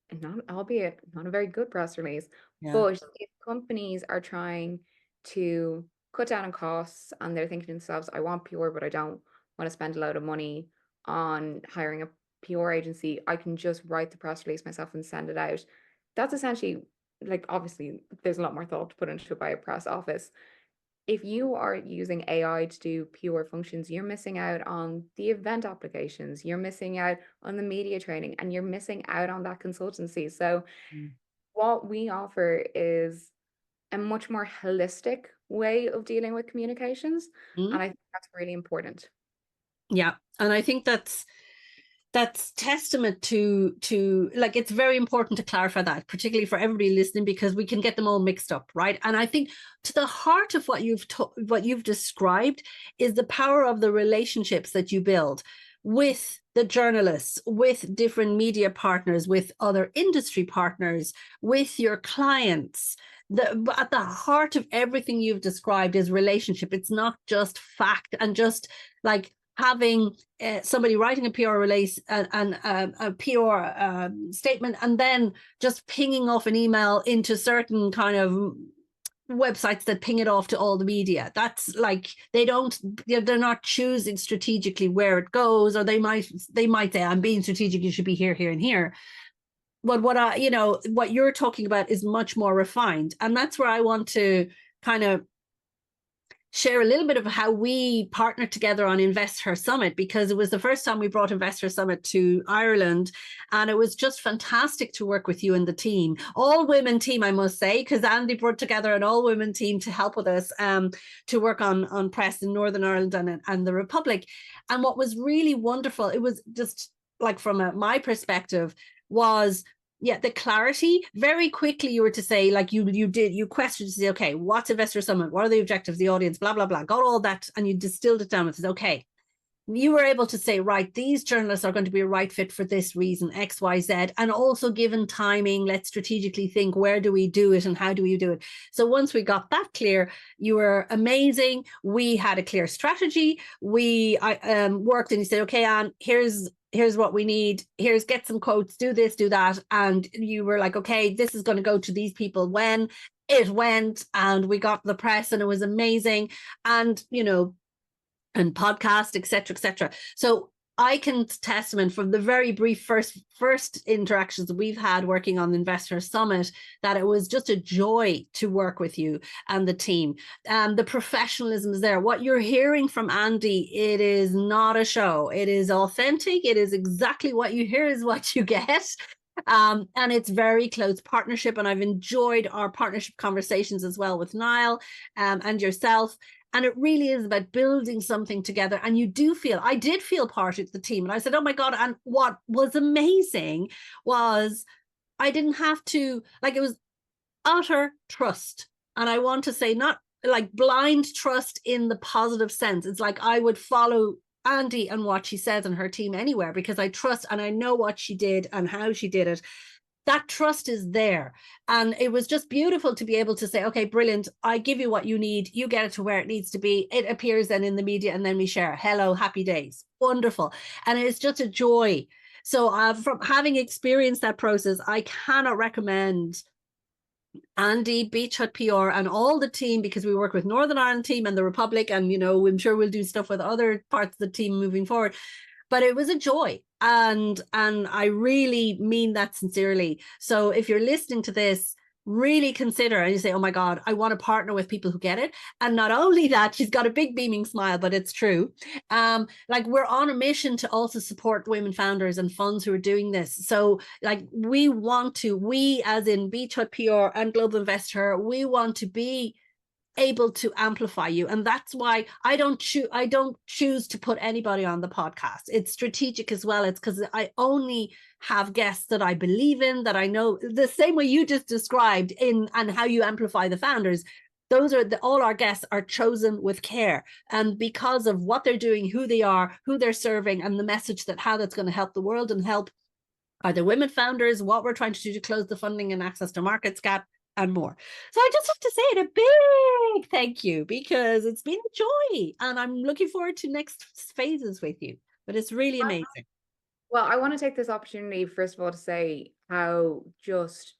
and not, albeit not a very good press release, Yeah. but if companies are trying to cut down on costs and they're thinking to themselves, I want PR, but I don't want to spend a load of money on hiring a PR agency, I can just write the press release myself and send it out. That's essentially, like, obviously there's a lot more thought to put into it by a press office. If you are using AI to do PR functions, you're missing out on the event applications, you're missing out on the media training, and you're missing out on that consultancy. So what we offer is a much more holistic way of dealing with communications. And I think that's really important. Yeah. And I think that's testament to like, it's very important to clarify that, particularly for everybody listening, because we can get them all mixed up, right? And I think to the heart of what you've described is the power of the relationships that you build with the journalists, with different media partners, with other industry partners, with your clients. At the heart of everything you've described is relationship. It's not just fact and just like having somebody writing a PR release and a PR statement, and then just pinging off an email into certain kind of websites that ping it off to all the media. That's like, they're not choosing strategically where it goes, or they might say, I'm being strategic, you should be here, here, and here. But what you're talking about is much more refined. And that's where I want to kind of share a little bit of how we partnered together on InvestHer Summit, because it was the first time we brought InvestHer Summit to Ireland. And it was just fantastic to work with you and the team, all women team, I must say, because Andie brought together an all women team to help with us to work on press in Northern Ireland and the Republic. And what was really wonderful, it was just like, from my perspective, was the clarity. Very quickly you were to say, like, you questioned to say, okay, what's InvestHer Summit, what are the objectives, the audience, blah blah blah, got all that, and you distilled it down and said, okay, you were able to say, right, these journalists are going to be a right fit for this reason, XYZ, and also given timing, let's strategically think, where do we do it and how do we do it? So once we got that clear, you were amazing. We had a clear strategy. We worked, and you said, okay, Anne, here's what we need, get some quotes, do this, do that. And you were like, okay, this is going to go to these people. When it went, and we got the press, and it was amazing. And, and podcast, etc. So I can testament from the very brief first interactions that we've had working on the InvestHer Summit, that it was just a joy to work with you and the team. The professionalism is there. What you're hearing from Andie, it is not a show. It is authentic. It is exactly what you hear is what you get. And it's very close partnership. And I've enjoyed our partnership conversations as well with Niall and yourself. And it really is about building something together. And I did feel part of the team. And I said, oh my God. And what was amazing was I didn't have to, like, it was utter trust. And I want to say, not like blind trust in the positive sense. It's like I would follow Andie and what she says and her team anywhere, because I trust and I know what she did and how she did it. That trust is there. And it was just beautiful to be able to say, okay, brilliant, I give you what you need, you get it to where it needs to be, it appears then in the media, and then we share. Hello, happy days. Wonderful. And it's just a joy. So from having experienced that process, I cannot recommend Andie, Beach Hut PR, and all the team, because we work with Northern Ireland team and the Republic, and I'm sure we'll do stuff with other parts of the team moving forward. But it was a joy, and I really mean that sincerely. So if you're listening to this, really consider, and you say, oh my God, I want to partner with people who get it. And not only that, she's got a big beaming smile, but it's true. Like, we're on a mission to also support women founders and funds who are doing this. So like, we as in Beach Hut PR and Global InvestHer, we want to be able to amplify you. And that's why I don't choose to put anybody on the podcast. It's strategic as well. It's because I only have guests that I believe in, that I know, the same way you just described in and how you amplify the founders. Those are all our guests are chosen with care, and because of what they're doing, who they are, who they're serving, and the message that how that's going to help the world and help either women founders, what we're trying to do to close the funding and access to markets gap, and more. So I just have to say it a big thank you, because it's been a joy and I'm looking forward to next phases with you. But it's really amazing. Well, I want to take this opportunity, first of all, to say how just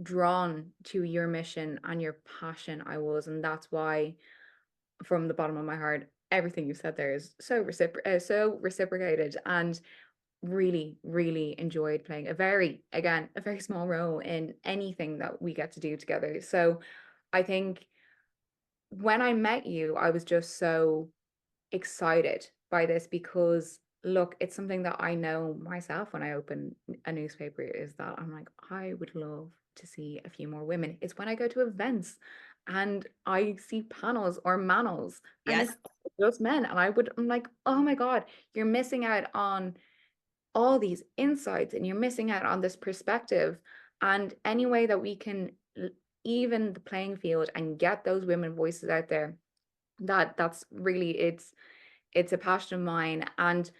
drawn to your mission and your passion I was. And that's why, from the bottom of my heart, everything you said there is so reciprocated, and really, really enjoyed playing a very small role in anything that we get to do together. So I think when I met you, I was just so excited by this, because look, it's something that I know myself when I open a newspaper, is that I'm like, I would love to see a few more women. It's when I go to events and I see panels or manels, and it's just men, and I'm like, oh my God, you're missing out on all these insights, and you're missing out on this perspective. And any way that we can even the playing field and get those women voices out there, that's really, it's a passion of mine. And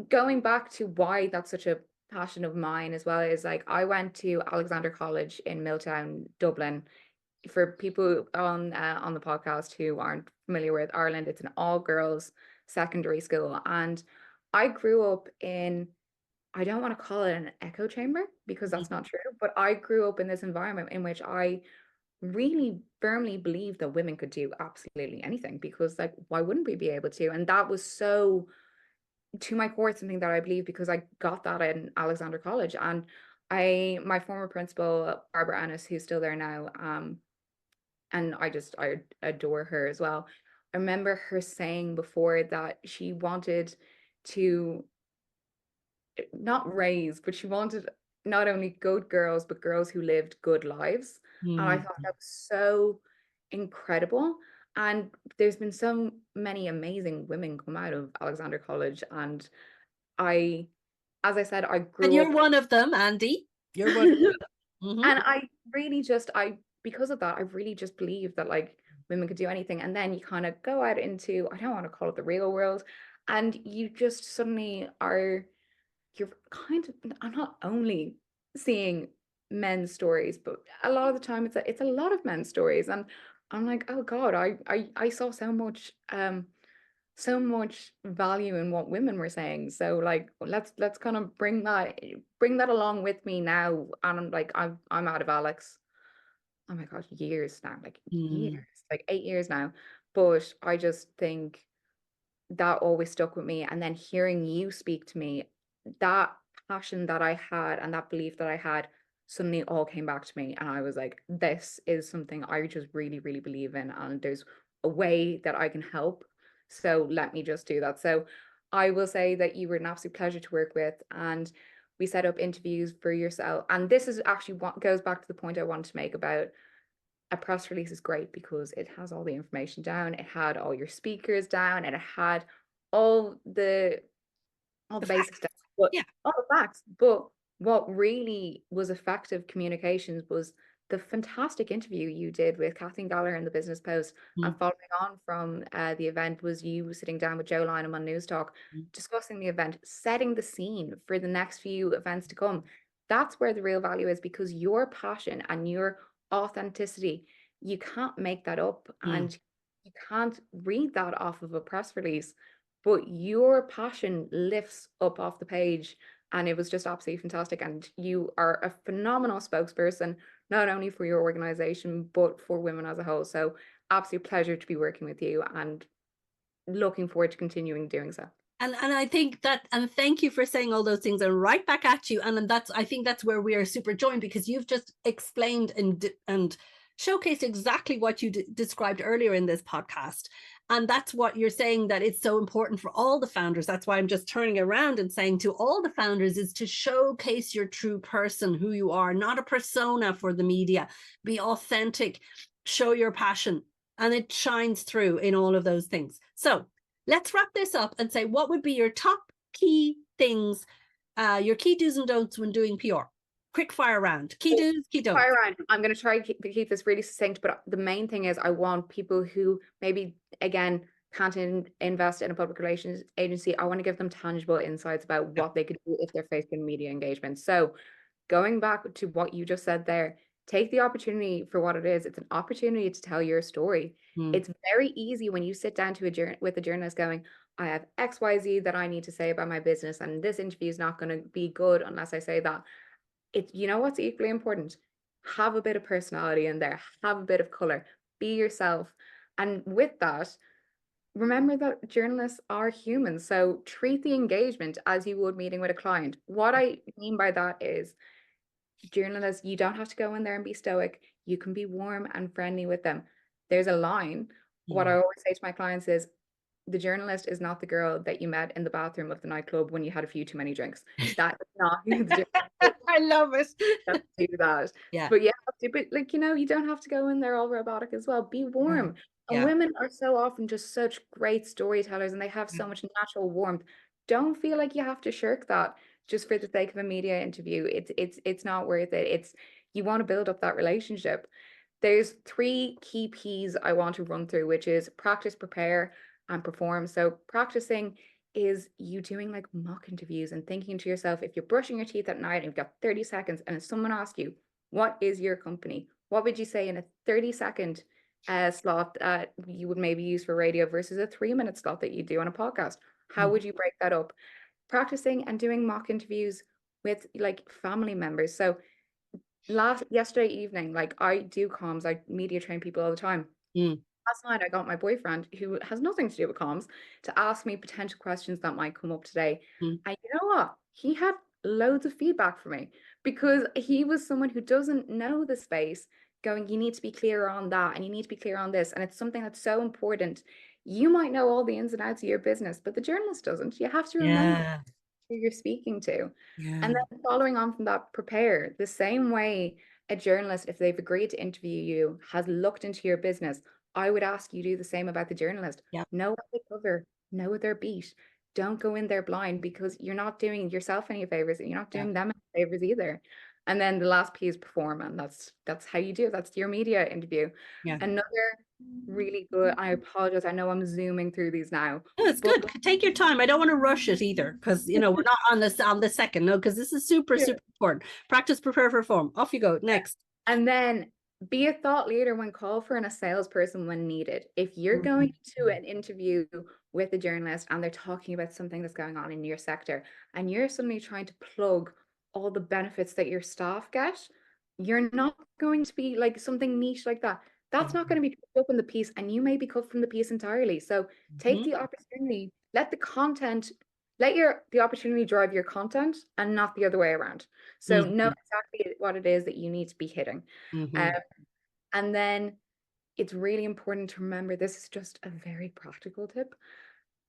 going back to why that's such a passion of mine as well, is like, I went to Alexander College in Milltown, Dublin. For people on the podcast who aren't familiar with Ireland, it's an all girls secondary school, and I grew up in, I don't want to call it an echo chamber, because that's not true, but I grew up in this environment in which I really firmly believed that women could do absolutely anything, because like, why wouldn't we be able to? And that was so to my core, something that I believe, because I got that in Alexander College. And my former principal, Barbara Annis, who's still there now, and I adore her as well. I remember her saying before that she wanted to not raise, but she wanted not only good girls, but girls who lived good lives. And I thought that was so incredible. And there's been so many amazing women come out of Alexander College. And as I said, I grew up. And you're one of them, Andie. You're one of them. And I really just, because of that, I really just believe that like women could do anything. And then you kind of go out into, I don't want to call it the real world, and you just suddenly you're kind of, I'm not only seeing men's stories, but a lot of the time it's a lot of men's stories. And I'm like, oh God, I saw so much value in what women were saying. So like, let's kind of bring that along with me now. And I'm like, I'm out of Alex, oh my God, years now, like years, like 8 years now. But I just think that always stuck with me. And then hearing you speak to me, that passion that I had and that belief that I had suddenly all came back to me. And I was like, this is something I just really, really believe in. And there's a way that I can help. So let me just do that. So I will say that you were an absolute pleasure to work with. And we set up interviews for yourself. And this is actually what goes back to the point I wanted to make about a press release is great, because it has all the information down. It had all your speakers down, and it had all the basic stuff, but all the facts. But what really was effective communications was the fantastic interview you did with Kathleen Gallagher in the Business Post. And following on from the event was you sitting down with Joe Lynham on News Talk, discussing the event, setting the scene for the next few events to come. That's where the real value is, because your passion and your authenticity, you can't make that up, and you can't read that off of a press release, but your passion lifts up off the page. And it was just absolutely fantastic. And you are a phenomenal spokesperson, not only for your organization, but for women as a whole. So absolute pleasure to be working with you, and looking forward to continuing doing so. And I think that, and thank you for saying all those things, and right back at you. And I think that's where we are super joined, because you've just explained and showcased exactly what you described earlier in this podcast. And that's what you're saying, that it's so important for all the founders. That's why I'm just turning around and saying to all the founders is to showcase your true person, who you are, not a persona for the media. Be authentic, show your passion. and it shines through in all of those things. So let's wrap this up and say, what would be your top key things, your key do's and don'ts when doing PR? Quick fire round. Key do's, key don'ts. Fire round. I'm going to try to keep this really succinct, but the main thing is I want people who maybe, again, can't invest in a public relations agency. I want to give them tangible insights about what they could do if they're facing media engagement. So going back to what you just said there, take the opportunity for what it is. It's an opportunity to tell your story. It's very easy when you sit down to with a journalist going, I have XYZ that I need to say about my business, and this interview is not going to be good unless I say that. You know what's equally important? Have a bit of personality in there, have a bit of color, be yourself. And with that, remember that journalists are humans. So treat the engagement as you would meeting with a client. What I mean by that is, journalists, you don't have to go in there and be stoic. You can be warm and friendly with them. There's a line. What I always say to my clients is, the journalist is not the girl that you met in the bathroom of the nightclub when you had a few too many drinks. That is not who the I love it. do that. Yeah. But like, you don't have to go in there all robotic as well. Be warm. And women are so often just such great storytellers, and they have so much natural warmth. Don't feel like you have to shirk that just for the sake of a media interview. It's not worth it. You want to build up that relationship. There's 3 key P's I want to run through, which is practice, prepare, and perform. So practicing is you doing like mock interviews and thinking to yourself, if you're brushing your teeth at night and you've got 30 seconds, and if someone asks you, what is your company? What would you say in a 30-second slot you would maybe use for radio versus a 3-minute slot that you do on a podcast? How would you break that up? Practicing and doing mock interviews with like family members. So yesterday evening, like, I do comms, I media train people all the time. Last night I got my boyfriend, who has nothing to do with comms, to ask me potential questions that might come up today. And you know what? He had loads of feedback for me, because he was someone who doesn't know the space, going, you need to be clear on that, and you need to be clear on this. And it's something that's so important. You might know all the ins and outs of your business, but the journalist doesn't. You have to remember who you're speaking to. And then following on from that, prepare. The same way a journalist, if they've agreed to interview you, has looked into your business, I would ask you do the same about the journalist. Know what they cover, know their beat. Don't go in there blind, because you're not doing yourself any favors, and you're not doing them any favors either. And then the last P is perform, and that's how you do it. That's your media interview. Another really good, I apologize, I know I'm zooming through these now. No, it's good. Take your time. I don't want to rush it either, because we're not on the second. No, because this is super important. Practice, prepare, perform. Off you go. Next. And then be a thought leader when called for, and a salesperson when needed. If you're going to an interview with a journalist and they're talking about something that's going on in your sector, and you're suddenly trying to plug all the benefits that your staff get, you're not going to be like something niche like that. That's not going to be picked up in the piece, and you may be cut from the piece entirely. So take the opportunity, let the opportunity drive your content, and not the other way around. So know exactly what it is that you need to be hitting. And then it's really important to remember, this is just a very practical tip.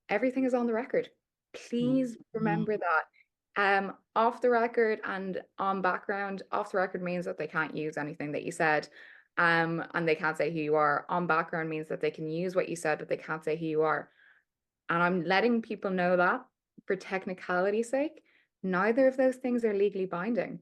Everything is on the record. Please remember that. Off the record and on background. Off the record means that they can't use anything that you said. And they can't say who you are. On background means that they can use what you said, but they can't say who you are. And I'm letting people know that, for technicality's sake, neither of those things are legally binding.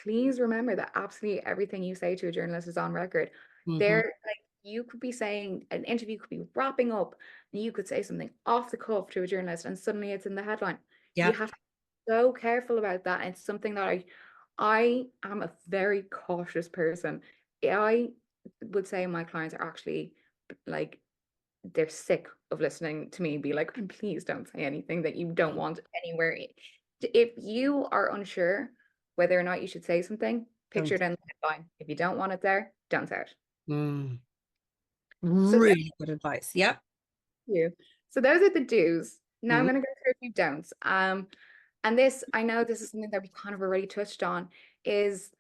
Please remember that absolutely everything you say to a journalist is on record. You could be saying, an interview could be wrapping up, and you could say something off the cuff to a journalist, and suddenly it's in the headline. You have to be so careful about that. And it's something that I am a very cautious person. I would say my clients are actually like, they're sick of listening to me be like, please don't say anything that you don't want anywhere. If you are unsure whether or not you should say something, picture it in the headline. If you don't want it there, don't say it. Really good advice. Yep. So those are the do's. Now I'm going to go through a few don'ts. And this, I know this is something that we kind of already touched on, is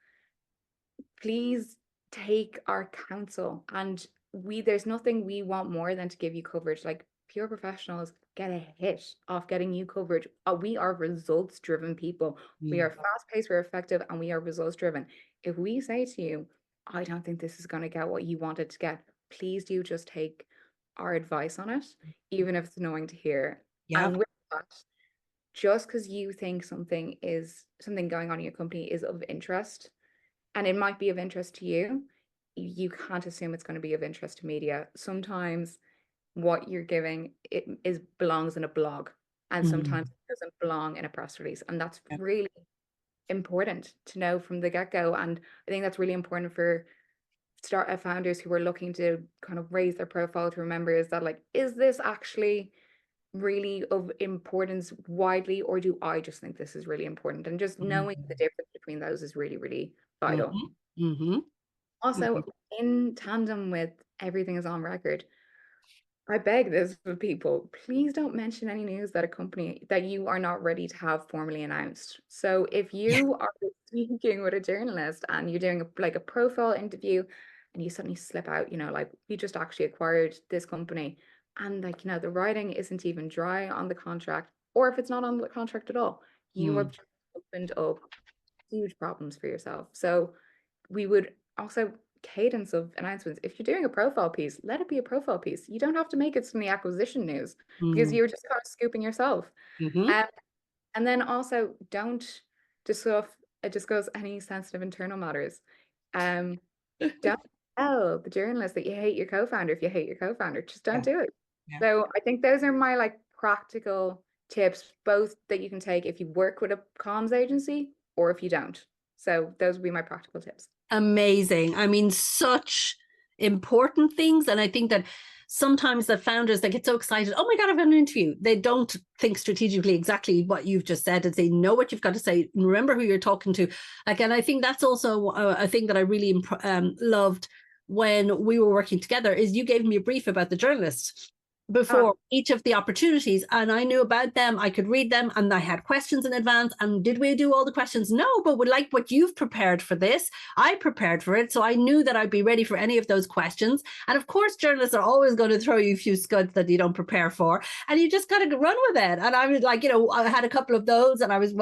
please take our counsel. And there's nothing we want more than to give you coverage. Like, PR professionals get a hit off getting you coverage. We are results driven people. We are fast paced, we're effective, and we are results driven. If we say to you, I don't think this is going to get what you wanted to get, please do just take our advice on it, even if it's annoying to hear. Yeah. And with that, just because you think something going on in your company is of interest, and it might be of interest to you, you can't assume it's going to be of interest to media. Sometimes what you're giving belongs in a blog, and sometimes it doesn't belong in a press release, and that's really important to know from the get-go. And I think that's really important for startup founders who are looking to kind of raise their profile, to remember is that, like, is this actually really of importance widely, or do I just think this is really important? And just knowing the difference between those is really, really vital. Also, in tandem with everything is on record, I beg this of people, please don't mention any news that a company that you are not ready to have formally announced. So if you are speaking with a journalist and you're doing a profile interview, and you suddenly slip out, like, we just actually acquired this company, and, like, the writing isn't even dry on the contract, or if it's not on the contract at all, you have just opened up huge problems for yourself. So we would also cadence of announcements. If you're doing a profile piece, let it be a profile piece. You don't have to make it from the acquisition news, because you're just kind of scooping yourself. And then also don't discuss any sensitive internal matters. Don't tell the journalist that you hate your co-founder if you hate your co-founder. Just don't do it. So I think those are my, like, practical tips, both that you can take if you work with a comms agency or if you don't. So those would be my practical tips. Amazing. I mean, such important things. And I think that sometimes the founders, they get so excited, oh my God, I've got an interview. They don't think strategically exactly what you've just said, and they know what you've got to say. Remember who you're talking to. Again, I think that's also a thing that I really loved when we were working together, is you gave me a brief about the journalist before each of the opportunities, and I knew about them. I could read them, and I had questions in advance. And did we do all the questions? No, but we like what you've prepared for this. I prepared for it, so I knew that I'd be ready for any of those questions. And of course, journalists are always going to throw you a few scuds that you don't prepare for, and you just got to run with it. And I was like, I had a couple of those, and I was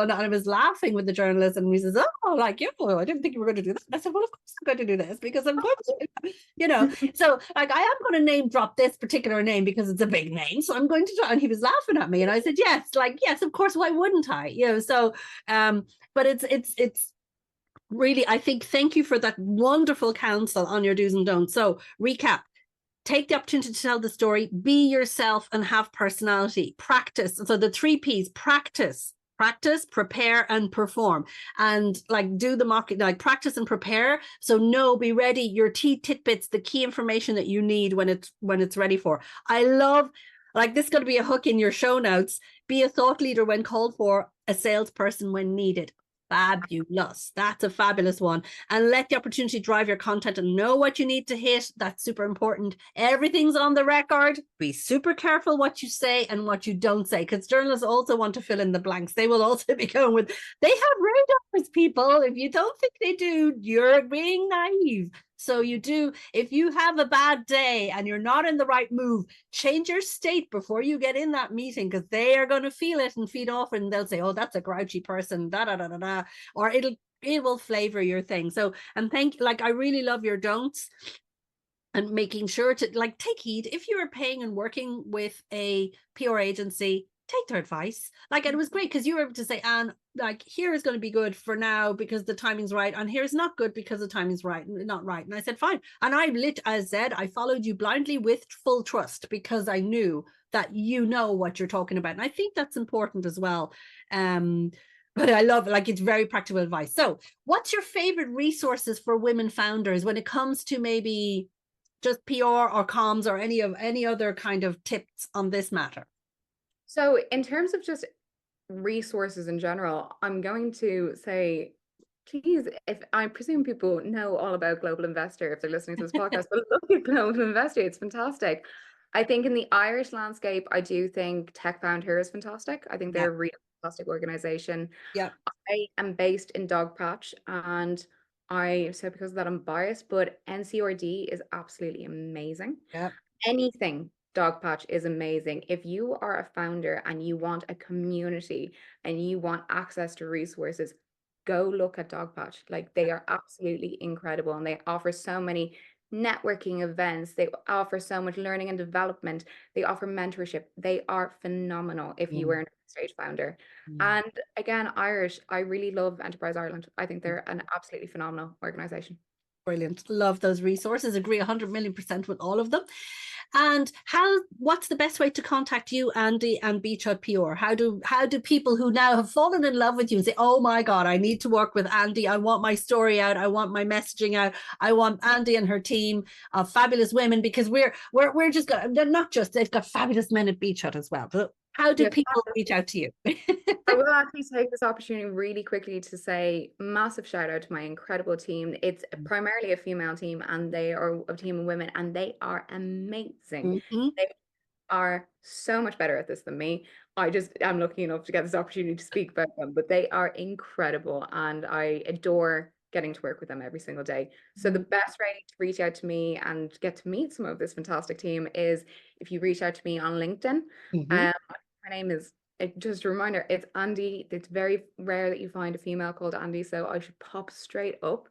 laughing with the journalist, and he says, "Oh, like, I didn't think you were going to do that." I said, "Well, of course I'm going to do this, because I'm going to, So, like, I am going to name drop this particular name because it's a big name, so I'm going to try." And he was laughing at me, and I said, yes, of course, why wouldn't I? So but it's really, I think, thank you for that wonderful counsel on your do's and don'ts. So recap: take the opportunity to tell the story, be yourself, and have personality. Practice. So the 3 P's: practice, prepare, and perform. And, like, do the market, like, practice and prepare. So be ready, your key tidbits, the key information that you need when it's ready for. I love, like, this is going to be a hook in your show notes. Be a thought leader when called for, a salesperson when needed. Fabulous. That's a fabulous one. And let the opportunity drive your content, and know what you need to hit. That's super important. Everything's on the record. Be super careful what you say and what you don't say, because journalists also want to fill in the blanks. They will also be going with, they have radars, people. If you don't think they do, you're being naive. So you do. If you have a bad day and you're not in the right mood, change your state before you get in that meeting, because they are going to feel it and feed off, and they'll say, oh, that's a grouchy person, or it will flavor your thing. So, and I really love your don'ts, and making sure to, like, take heed. If you are paying and working with a PR agency, take their advice. Like, it was great because you were able to say, Anne, like, here is going to be good for now because the timing's right, and here's not good because the timing's not right. And I said, fine. And I followed you blindly with full trust, because I knew that you know what you're talking about. And I think that's important as well. But I love, like, it's very practical advice. So what's your favorite resources for women founders when it comes to maybe just PR or comms, or any other kind of tips on this matter? So in terms of just resources in general, I'm going to say, please, if I presume people know all about Global Investor if they're listening to this podcast, but look at Global Investor, it's fantastic. I think in the Irish landscape, I do think Tech Found Her is fantastic. I think they're a really fantastic organization. Yeah. I am based in Dogpatch, and I so because of that I'm biased, but NCRD is absolutely amazing. Yeah. Anything Dogpatch is amazing. If you are a founder and you want a community and you want access to resources, go look at Dogpatch. Like, they are absolutely incredible, and they offer so many networking events. They offer so much learning and development. They offer mentorship. They are phenomenal if you were an stage founder. And again, Irish, I really love Enterprise Ireland. I think they're an absolutely phenomenal organization. Brilliant. Love those resources. Agree 100,000,000% with all of them. And what's the best way to contact you, Andie, and Beach Hut PR? How do people who now have fallen in love with you say, oh my God, I need to work with Andie. I want my story out. I want my messaging out. I want Andie and her team of fabulous women, because we're just they're not just, they've got fabulous men at Beach Hut as well. But how do people reach out to you? I will actually take this opportunity really quickly to say massive shout out to my incredible team. It's primarily a female team, and they are a team of women, and they are amazing. They are so much better at this than me. I'm lucky enough to get this opportunity to speak about them, but they are incredible, and I adore getting to work with them every single day. So the best way to reach out to me and get to meet some of this fantastic team is if you reach out to me on LinkedIn. My name is, just a reminder, it's Andie. It's very rare that you find a female called Andie, so I should pop straight up.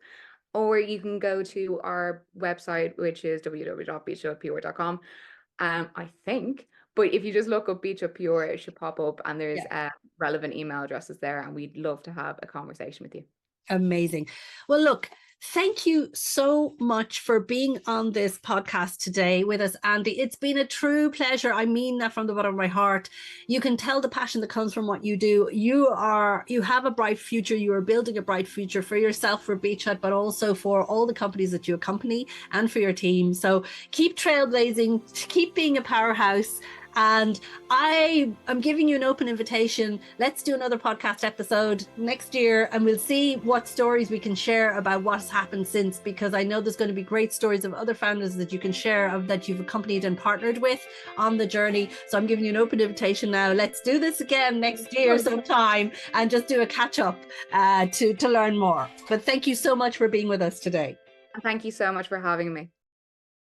Or you can go to our website, which is www.beachhutpr.com, I think. But if you just look up Beach Hut PR, it should pop up, and there's relevant email addresses there, and we'd love to have a conversation with you. Amazing. Well, look, thank you so much for being on this podcast today with us, Andie. It's been a true pleasure. I mean that from the bottom of my heart. You can tell the passion that comes from what you do. You have a bright future. You are building a bright future for yourself, for Beach Hut, but also for all the companies that you accompany and for your team. So keep trailblazing, keep being a powerhouse. And I am giving you an open invitation. Let's do another podcast episode next year, and we'll see what stories we can share about what's happened since, because I know there's going to be great stories of other founders that you can share, of that you've accompanied and partnered with on the journey. So I'm giving you an open invitation now. Let's do this again next year sometime and just do a catch up to learn more. But thank you so much for being with us today. Thank you so much for having me.